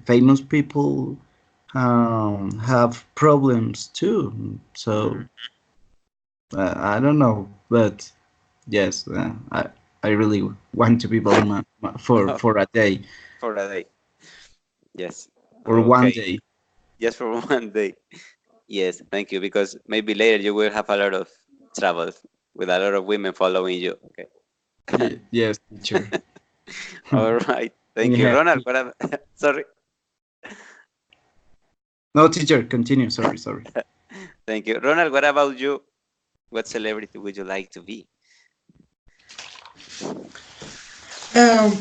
famous people have problems too, so I don't know, but yes, I really want to be Baluma for a day For a day. Yes. or one Okay. day. Just for one day. Yes, thank you. Because maybe later you will have a lot of travels with a lot of women following you. Okay. Yes, teacher. All right. Thank you. Yeah. Ronald, sorry. No, teacher, continue. Sorry. Thank you. Ronald, what about you? What celebrity would you like to be? Um,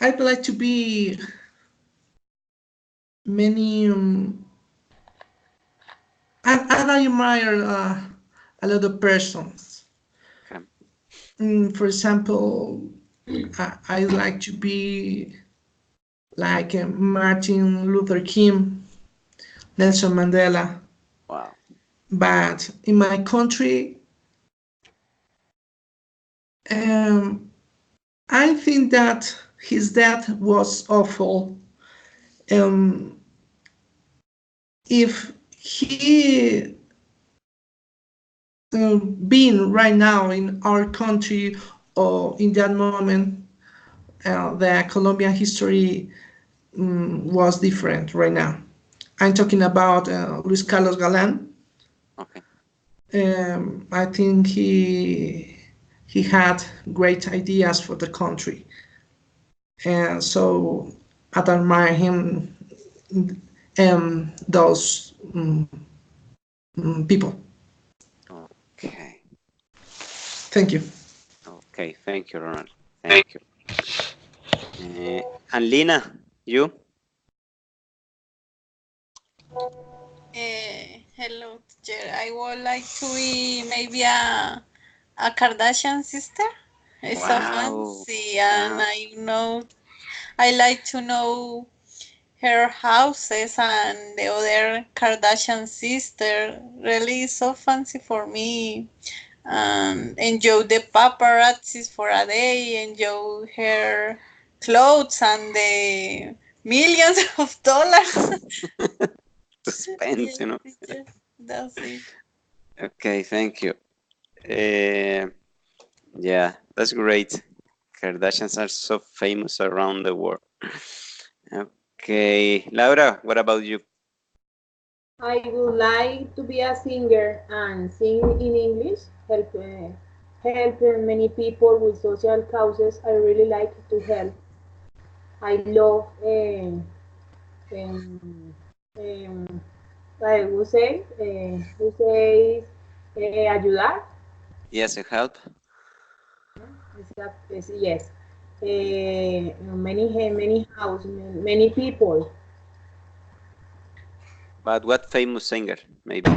I'd like to be many. I admire a lot of persons. Okay. For example, I'd like to be like Martin Luther King, Nelson Mandela. Wow. But in my country, um, I think that his death was awful. Um, if he been right now in our country or in that moment, the Colombian history was different right now. I'm talking about Luis Carlos Galan. Okay. I think he had great ideas for the country, and so I admire him and those people. Okay. Thank you. Okay. Thank you, Ronald. Thank you. And Lina, you? Hello, teacher. I would like to be maybe a Kardashian sister. It's so Wow. fancy, and Wow. I like to know her houses and the other Kardashian sister. Really so fancy for me. And enjoy the paparazzis for a day, enjoy her clothes and the millions of dollars. To spend, Yes, teacher. That's it. Okay, thank you. Yeah, that's great. Kardashians are so famous around the world. Okay, Laura, what about you? I would like to be a singer and sing in English, help many people with social causes. I really like to help. I love, um, um, I would say, ayudar. Yes, you help. Yes. Many house, many people. But what famous singer, maybe?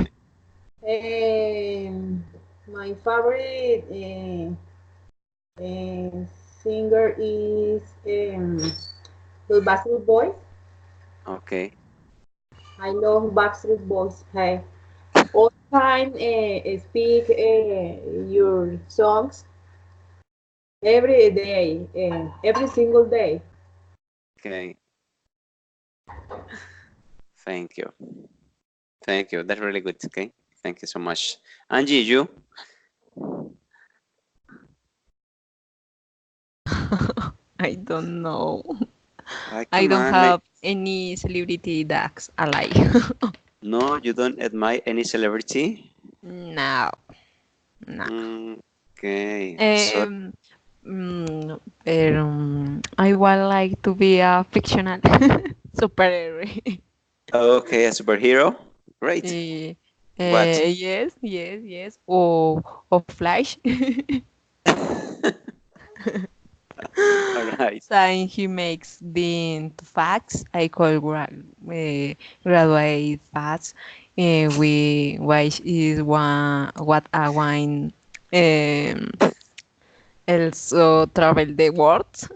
Um, my favorite singer is the Backstreet Boys. Okay. I love Backstreet Boys. Hey, all time speak your songs. Every day, every single day. Okay. Thank you. Thank you. That's really good. Okay. Thank you so much. Angie, you? I don't know. Come I don't on. have any celebrity that's alive. No, you don't admire any celebrity? No, no. Okay. So, Um, I would like to be a fictional superhero. okay, a superhero. Great. Eh, What? yes, yes, yes. Or Flash. All right. Then he makes the into facts. I call graduate facts. We which is one what a wine. Also travel the world.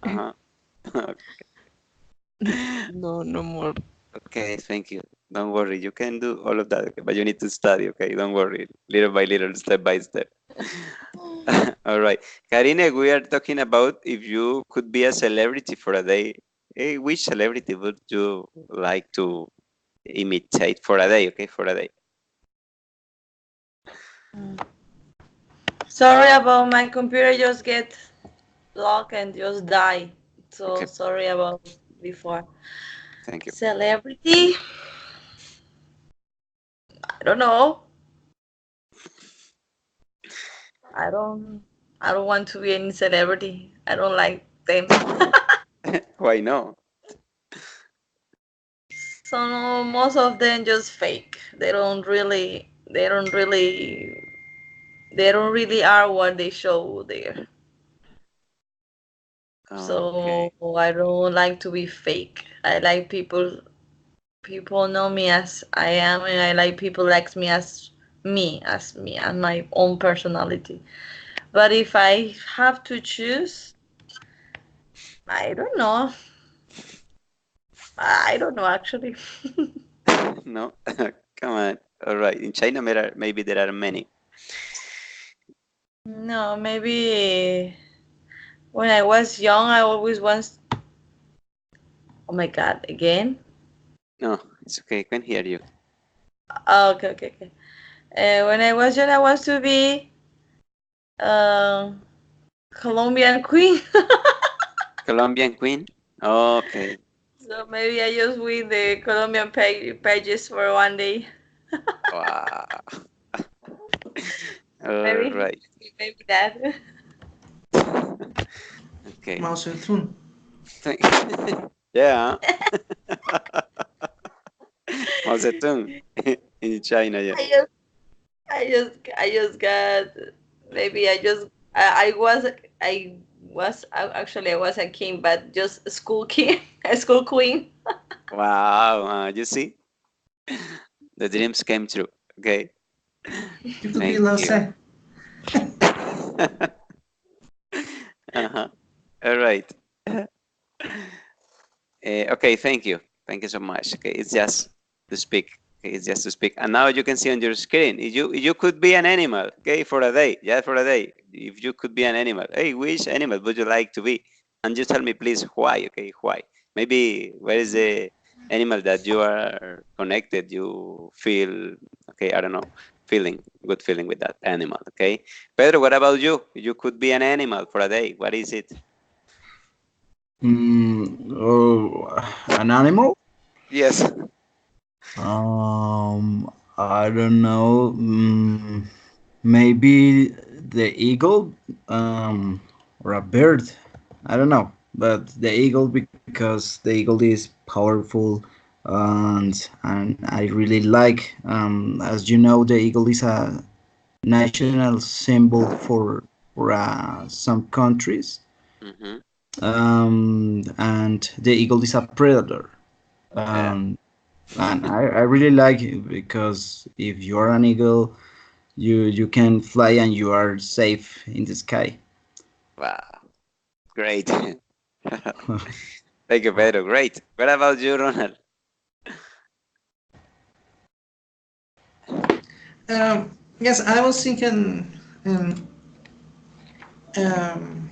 Uh-huh. No, no more. Okay, thank you. Don't worry, you can do all of that, okay? But you need to study, okay? Don't worry. Little by little, step by step. All right. Karine, we are talking about if you could be a celebrity for a day. Hey, which celebrity would you like to imitate for a day, okay? For a day. Sorry about my computer just get locked and just die. So Okay, sorry about before. thank you. Celebrity? I don't know. I don't I don't want to be any celebrity. I don't like them. Why no? So most of them just fake. They don't really are what they show there. Okay. So I don't like to be fake. I like people know me as I am, and I like people like me, as my own personality. But if I have to choose, I don't know. I don't know actually. No? Come on. All right. In China, maybe there are many. No, maybe when I was young, I always was. Oh my God, again? No, it's okay. I can hear you. Oh, okay, okay, okay. When I was young, I was to be uh, Colombian queen. Colombian Queen? Okay. So maybe I just win the Colombian pages for one day. Wow. All Maybe, right. maybe that. Okay. Mao Zedong. Thank- yeah. Mao Zedong in China, yeah. I just, I just got. Maybe actually I was a king, but just a school king, a school queen. Wow. You see, the dreams came true. Okay. You could be Thank you. Lance. Uh-huh. All right. Okay, thank you. Thank you so much. Okay, it's just to speak. Okay, it's just to speak. And now you can see on your screen, if you could be an animal, okay, for a day, yeah, for a day. If you could be an animal, hey, which animal would you like to be? And just tell me, please, why? Okay, why? Maybe where is the animal that you are connected? You feel, okay, I don't know, good feeling with that animal. Okay, Pedro, what about you? You could be an animal for a day. What is it? An animal? Yes. I don't know. Maybe the eagle, or a bird. I don't know, but the eagle because the eagle is powerful, and I really like. As you know, the eagle is a national symbol for some countries, Mm-hmm. and the eagle is a predator. Yeah. Um, and I really like it because if you are an eagle, you can fly and you are safe in the sky. Wow. Great. Thank you, Pedro. Great. What about you, Ronald? Yes, I was thinking um, Um,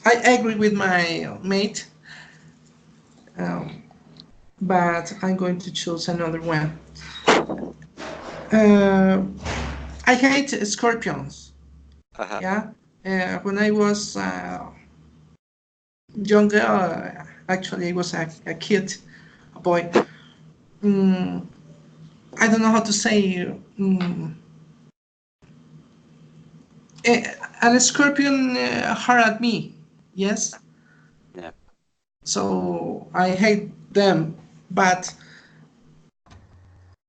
I agree with my mate, um, but I'm going to choose another one. Uh, I hate scorpions. Uh-huh. Yeah. When I was younger, actually, I was a kid, a boy. Mm, I don't know how to say. A scorpion hurt at me. Yes. Yeah. So I hate them, but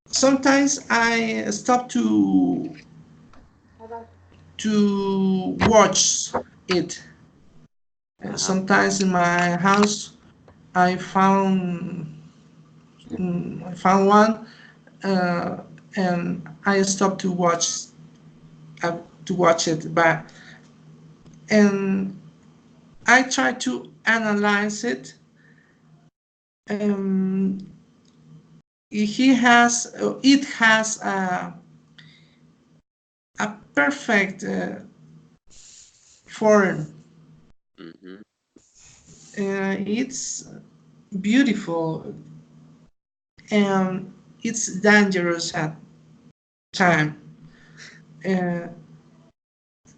sometimes I stop to watch it. Uh-huh. Sometimes in my house I I found one, uh, and I stopped to watch it, but and I try to analyze it. Um, it has a perfect form. Mm-hmm. It's beautiful and it's dangerous at time. Uh,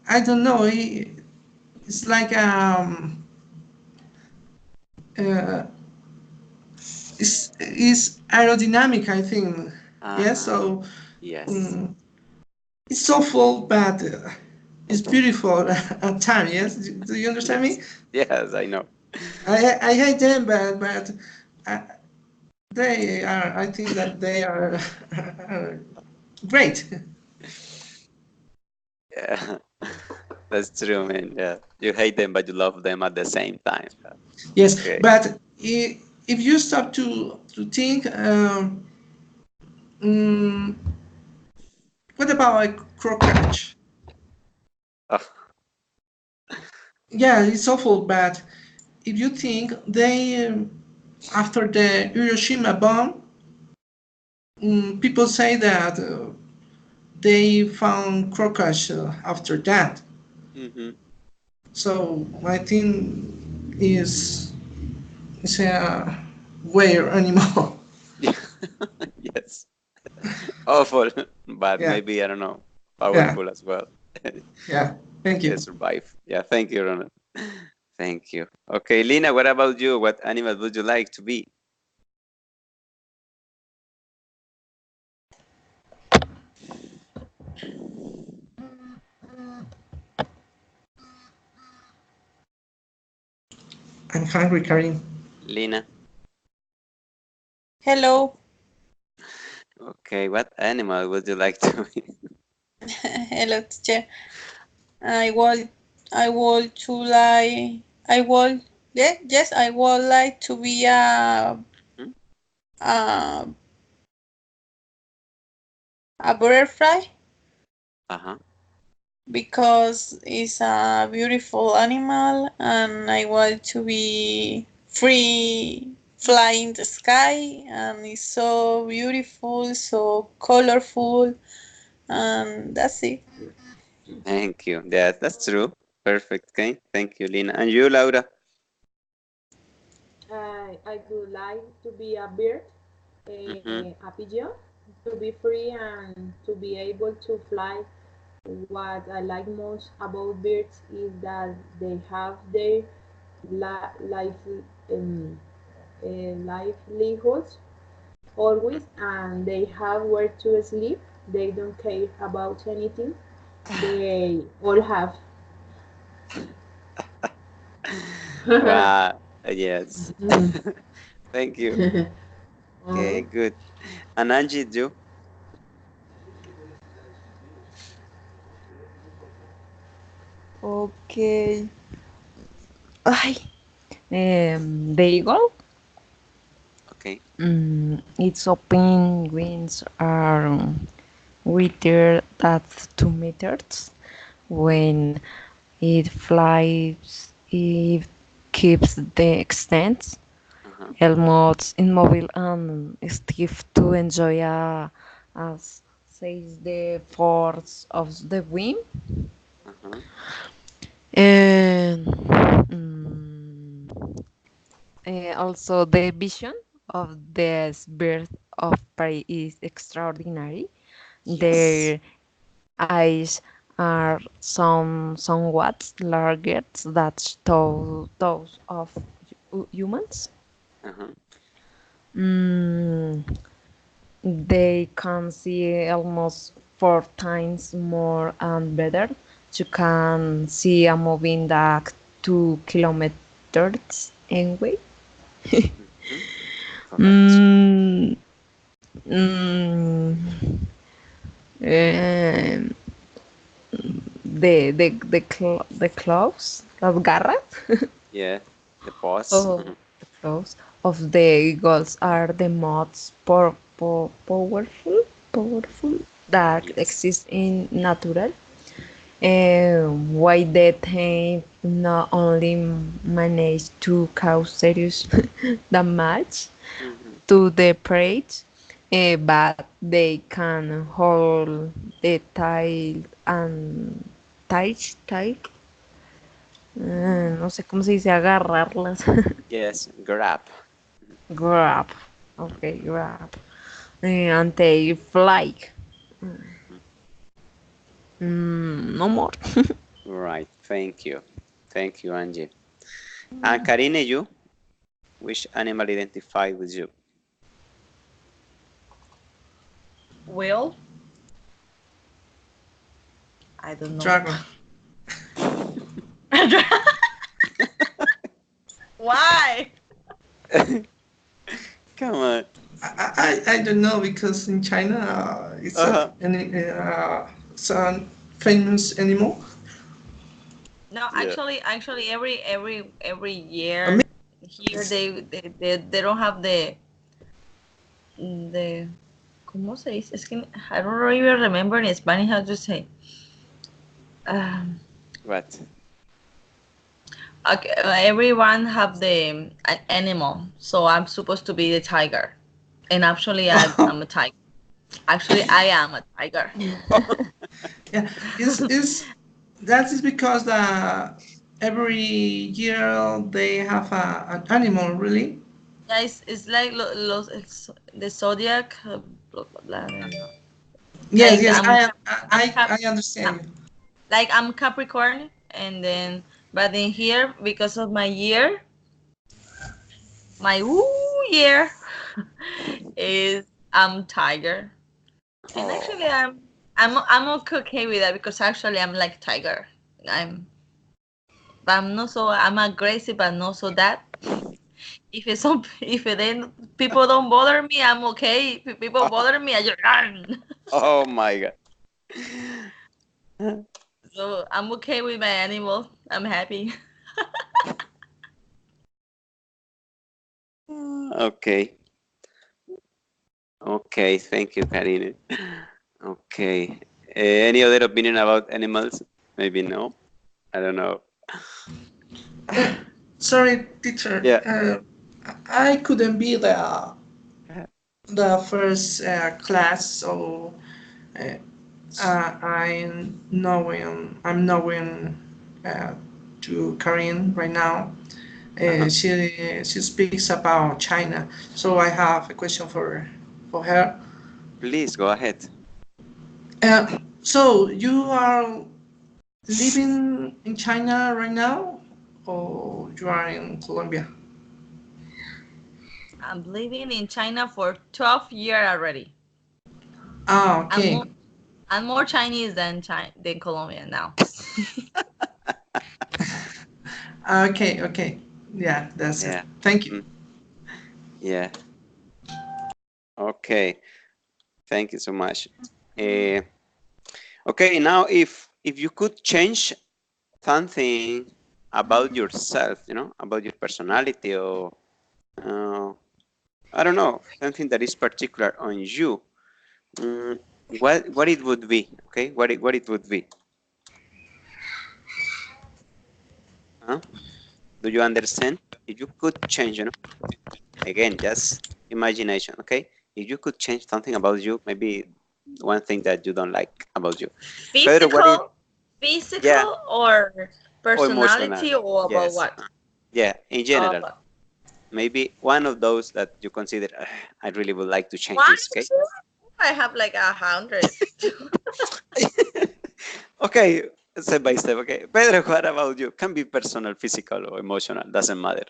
I don't know. It's like uh, it's aerodynamic. I think. Yes. Uh-huh. So Yes. um, it's awful, but it's beautiful at time. Yes. Do you understand Yes. me? Yes, I know. I hate them, but uh, they are. I think that they are great. Yeah. That's true, man. Yeah. You hate them, but you love them at the same time. Yes, Okay. but if you stop to think, mm, what about a crocodile? Oh, Yeah, it's awful, but if you think they, after the Hiroshima bomb, people say that they found crocodiles after that. mm-hmm. So I think is a weird animal. Yeah. Yes. Awful, but Yeah, maybe, I don't know, yeah, powerful as well. yeah. Thank They you. survive. Yeah, thank you, Ronald. Thank you. Okay, Lina, what about you? What animal would you like to be? I'm hungry, Karin. Lina. Hello. Okay, what animal would you like to be? Hello, teacher. I want I want to like I want yeah, yes, I would like to be Hmm? a a butterfly Uh-huh. because it's a beautiful animal and I want to be free fly in the sky and it's so beautiful, so colorful and that's it. Thank you. Yeah, that's true. Perfect. Okay. Thank you, Lina. And you, Laura? I would like to be a bird, Mm-hmm. a pigeon, to be free and to be able to fly. What I like most about birds is that they have their life um, livelihoods always, and they have where to sleep. They don't care about anything. They all have. Wow. Yes. Mm. Thank you. Okay, Oh, good. And Angie, you? Okay. Ay, the eagle. Okay. Its open wings are greater than 2 meters. When it flies, it keeps the extent Uh-huh. almost immobile and stiff to enjoy as says the force of the wind. Uh-huh. And also the vision of this bird of prey is extraordinary. Yes. Their eyes are somewhat larger than those of humans. Uh-huh. Mm, they can see almost 4 times more and better. You can see a moving duck 2 kilometers away. Mhm. Correct. Mm, mm, um, the claws, las garras Yeah. The pause. of the claws of the eagles are the most powerful that Yes. exist in natural. Why that they not only manage to cause serious damage Mhm. to the prey, but they can hold the tail and tail, no sé cómo se dice, agarrarlas. Yes. Grab. Grab. Okay, grab. And they fly. No more. Right. Thank you. Thank you, Angie. And Karine, you? Which animal identify with you? Well, I don't know. Dragon. Why? Come on. I don't know because in China it's Uh-huh. some famous animal. No, Yeah. actually, every I mean, year here they don't have the ¿cómo se dice? Es que I don't even remember in Spanish how to say. Um, What? okay, everyone have the an animal, so I'm supposed to be the tiger, and actually I'm a tiger. Actually, I am a tiger. yeah, is that is because every year they have an animal really. Yeah, it's like it's the zodiac, blah blah blah. Yes, Like yes, I'm I understand you. like I'm Capricorn, and then but in here because of my year, my year is I'm tiger, and Oh. actually I'm okay with that because actually I'm like tiger. I'm but I'm not so I'm aggressive, but not so that. If it's some if it then people don't bother me, I'm okay. If people bother me, I just run. Oh my God. So I'm okay with my animal. I'm happy. Okay. Okay. Thank you, Karine. Okay. Any other opinion about animals? Maybe no. I don't know. Sorry, teacher. Yeah. I couldn't be the first class, so uh, I'm knowing uh, to Karin right now. Uh-huh. She speaks about China, so I have a question for her. Please go ahead. So you are living in China right now, or you are in Colombia? I'm living in China for 12 years already. Ah, I'm okay, more I'm more Chinese than Colombian now. okay, okay. Yeah, that's it. Yeah. Thank you. Mm, yeah. Okay. Thank you so much. Uh, okay. Now, if you could change something about yourself, about your personality, or uh, I don't know, something that is particular on you, mm, what it would be? Okay. What it would be? Huh? Do you understand? If you could change, again, just imagination, okay? If you could change something about you, maybe one thing that you don't like about you. Pedro, what is, Physical, yeah, physical or Personality or about Yes. what? Yeah, in general. About Maybe one of those that you consider, I really would like to change one? this, okay? I have like 100. Okay, step by step, okay. Pedro, what about you? Can be personal, physical, or emotional, doesn't matter.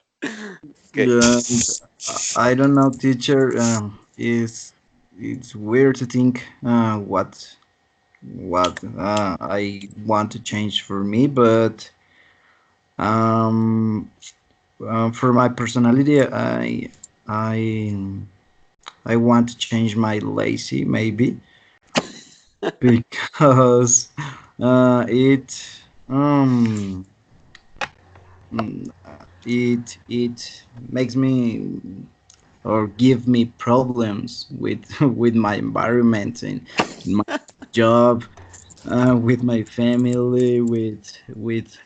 Okay. Yeah, I don't know, teacher. It's weird to think what I want to change for me, but um, for my personality, I I want to change my lazy maybe because it it makes me or give me problems with with my environment and in my job, with my family, with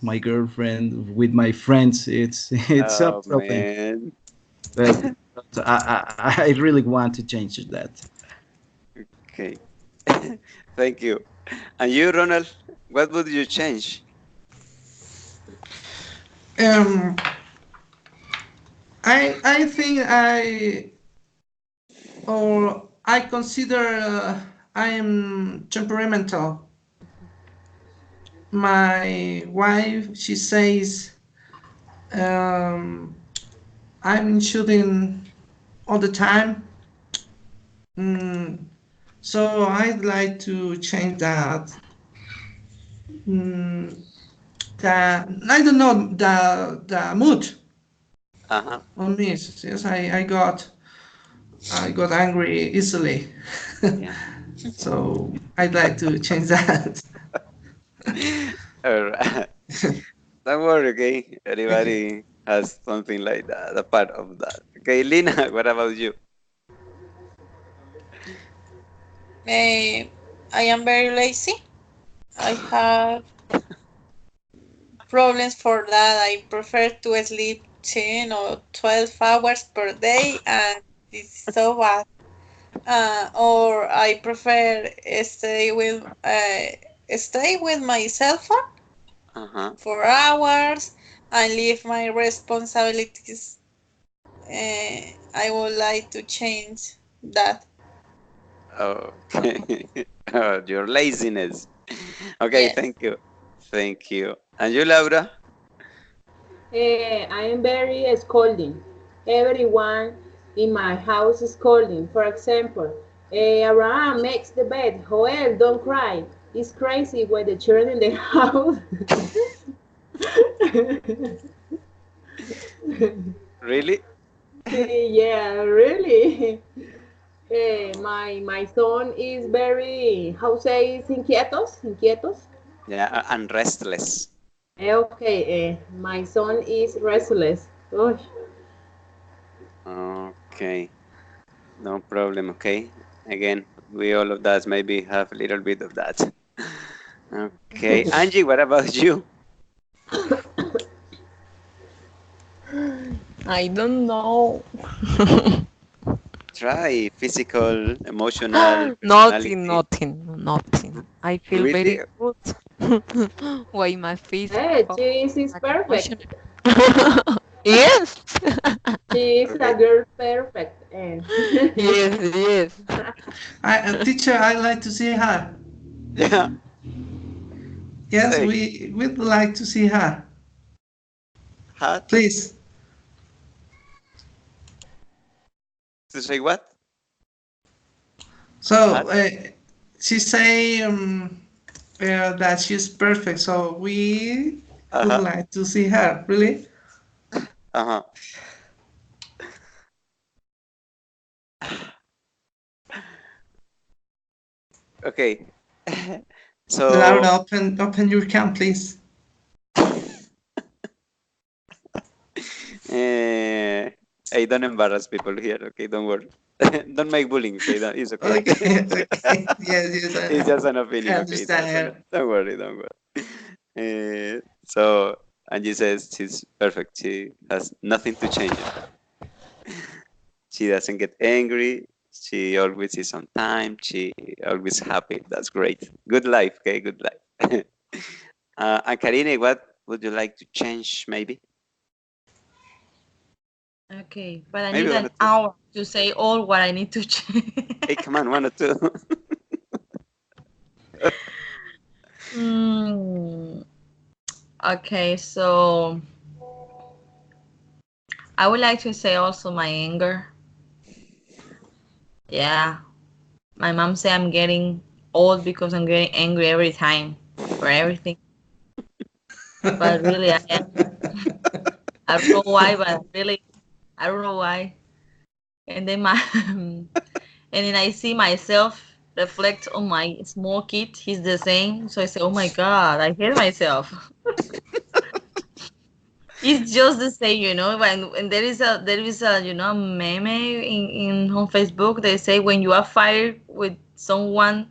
my girlfriend, with my friends. It's a Oh, problem, man. but I really want to change that. Okay. Thank you. And you, Ronald, what would you change? Um, I think I consider I am temperamental. My wife, she says, um, I'm shooting all the time. Mm, so I'd like to change that. Mm, I don't know the mood Uh-huh. on me. Yes, I got angry easily. Yeah. So I'd like to change that. All right. Don't worry, okay? Okay. Everybody has something like that, a part of that. Okay, Lina, what about you? I am very lazy. I have problems for that. I prefer to sleep 10 or 12 hours per day, and it's so bad. Or I prefer stay with my cell phone Uh-huh. for hours and leave my responsibilities. I would like to change that. Okay. Oh, your laziness. Okay, Yes. thank you. Thank you. And you, Laura? I am very scolding. Everyone in my house is scolding. For example, Abraham makes the bed. Joel, don't cry. It's crazy when the children in the house. Really? Yeah, really. My son is very, how say, is inquietos. Yeah, and restless. Okay, my son is restless. Oh, Okay, no problem. Okay, again, we all of us maybe have a little bit of that. Okay, Angie, what about you? I don't know. Try physical, emotional, Nothing, personality. nothing. I feel Really? very good. Why my hey, physical she is and perfect. emotional? Yes. She is a Okay. girl perfect. And Yes, yes. Teacher, I'd like to see her. Yeah. Yes, Say, we'd like to see her. hat Please. to say what? So Hat. she say that she's perfect. So we would Uh-huh. like to see her. Really? Uh-huh. Okay. So, Laura, open your account, please. hey, don't embarrass people here. Okay, don't worry. Don't make bullying. Okay, it's okay. Okay, okay. Yes, It's just an I opinion. Okay, understand. don't worry, don't worry. So Angie says she's perfect. She has nothing to change it. She doesn't get angry. She always is on time. She always happy. That's great. Good life. Okay, good life. And Karine, would you like to change maybe? Okay, but I Maybe need one or an two. hour to say all what I need to change. Hey, come on, one or two. Okay, so I would like to say also my anger. Yeah, my mom say I'm getting old because I'm getting angry every time for everything. But really, I am. I don't know why, but really, I don't know why. And then and then I see myself reflect on my small kid. He's the same. So I say, oh my God, I hate myself. It's just the same, when there is a meme in on Facebook. They say when you are fired with someone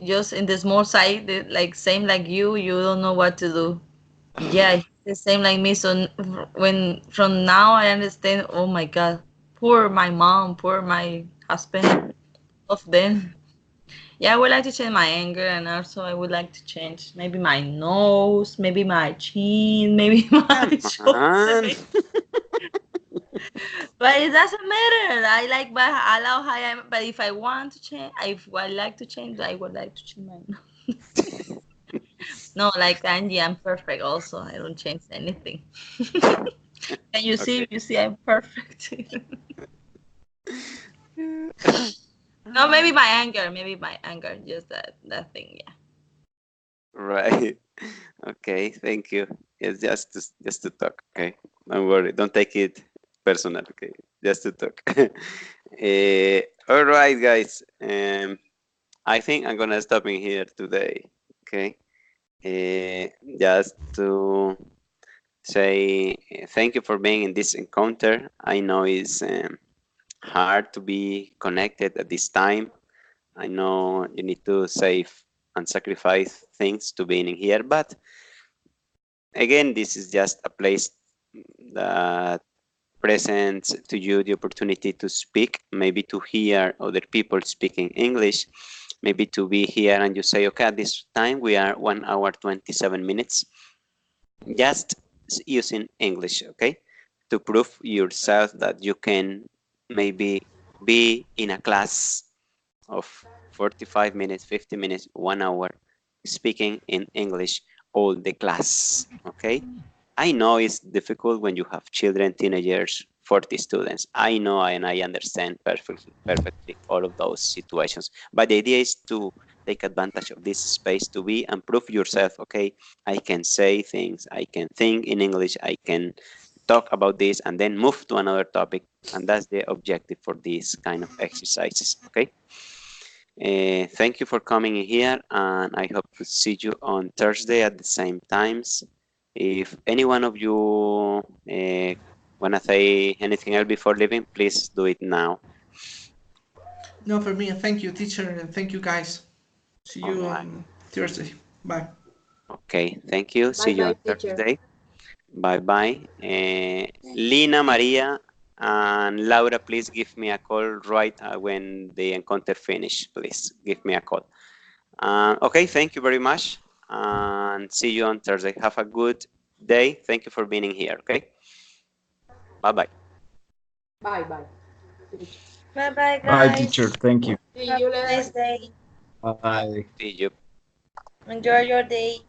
just in the small side, like same like you don't know what to do. Yeah, it's the same like me. So when from now I understand, oh my God, poor my mom, poor my husband, of them. Yeah, I would like to change my anger, and also I would like to change maybe my nose, maybe my chin, maybe my Come on. shoulder. But it doesn't matter. I like, but I love how I am. But if I want to change, if I like to change, I would like to change my nose. No, like Angie, I'm perfect. Also, I don't change anything. And you see, Okay. I'm perfect. No, maybe my anger, just that thing. Yeah. Right. Okay, thank you. It's just to talk, okay? Don't worry, don't take it personal, okay? Just to talk. All right, guys. I think I'm gonna stop in here today, okay? Just to say thank you for being in this encounter. I know it's hard to be connected at this time. I know you need to save and sacrifice things to being in here, but again, this is just a place that presents to you the opportunity to speak, maybe to hear other people speaking English, maybe to be here and you say, okay, at this time we are 1 hour 27 minutes, just using English, okay, to prove yourself that you can maybe be in a class of 45 minutes, 50 minutes, 1 hour speaking in English all the class, okay? I know it's difficult when you have children, teenagers, 40 students. I know and I understand perfectly all of those situations. But the idea is to take advantage of this space to be and prove yourself, okay, I can say things, I can think in English, I can talk about this and then move to another topic. And that's the objective for these kind of exercises, okay? Thank you for coming here, and I hope to see you on Thursday at the same times. If any one of you want to say anything else before leaving, please do it now. No, for me, thank you, teacher, and thank you, guys. See All you right. on Thursday. Bye. Okay, thank you. See Bye you bye, on teacher. Thursday. Bye-bye. Lina, Maria, and Laura, please give me a call right when the encounter finish. Please give me a call. Okay, thank you very much, and see you on Thursday. Have a good day. Thank you for being here, okay? Bye-bye. Bye bye. Bye bye, Bye, teacher. guys. Thank you. See Have you a nice later. day. Bye. See you. Enjoy your day.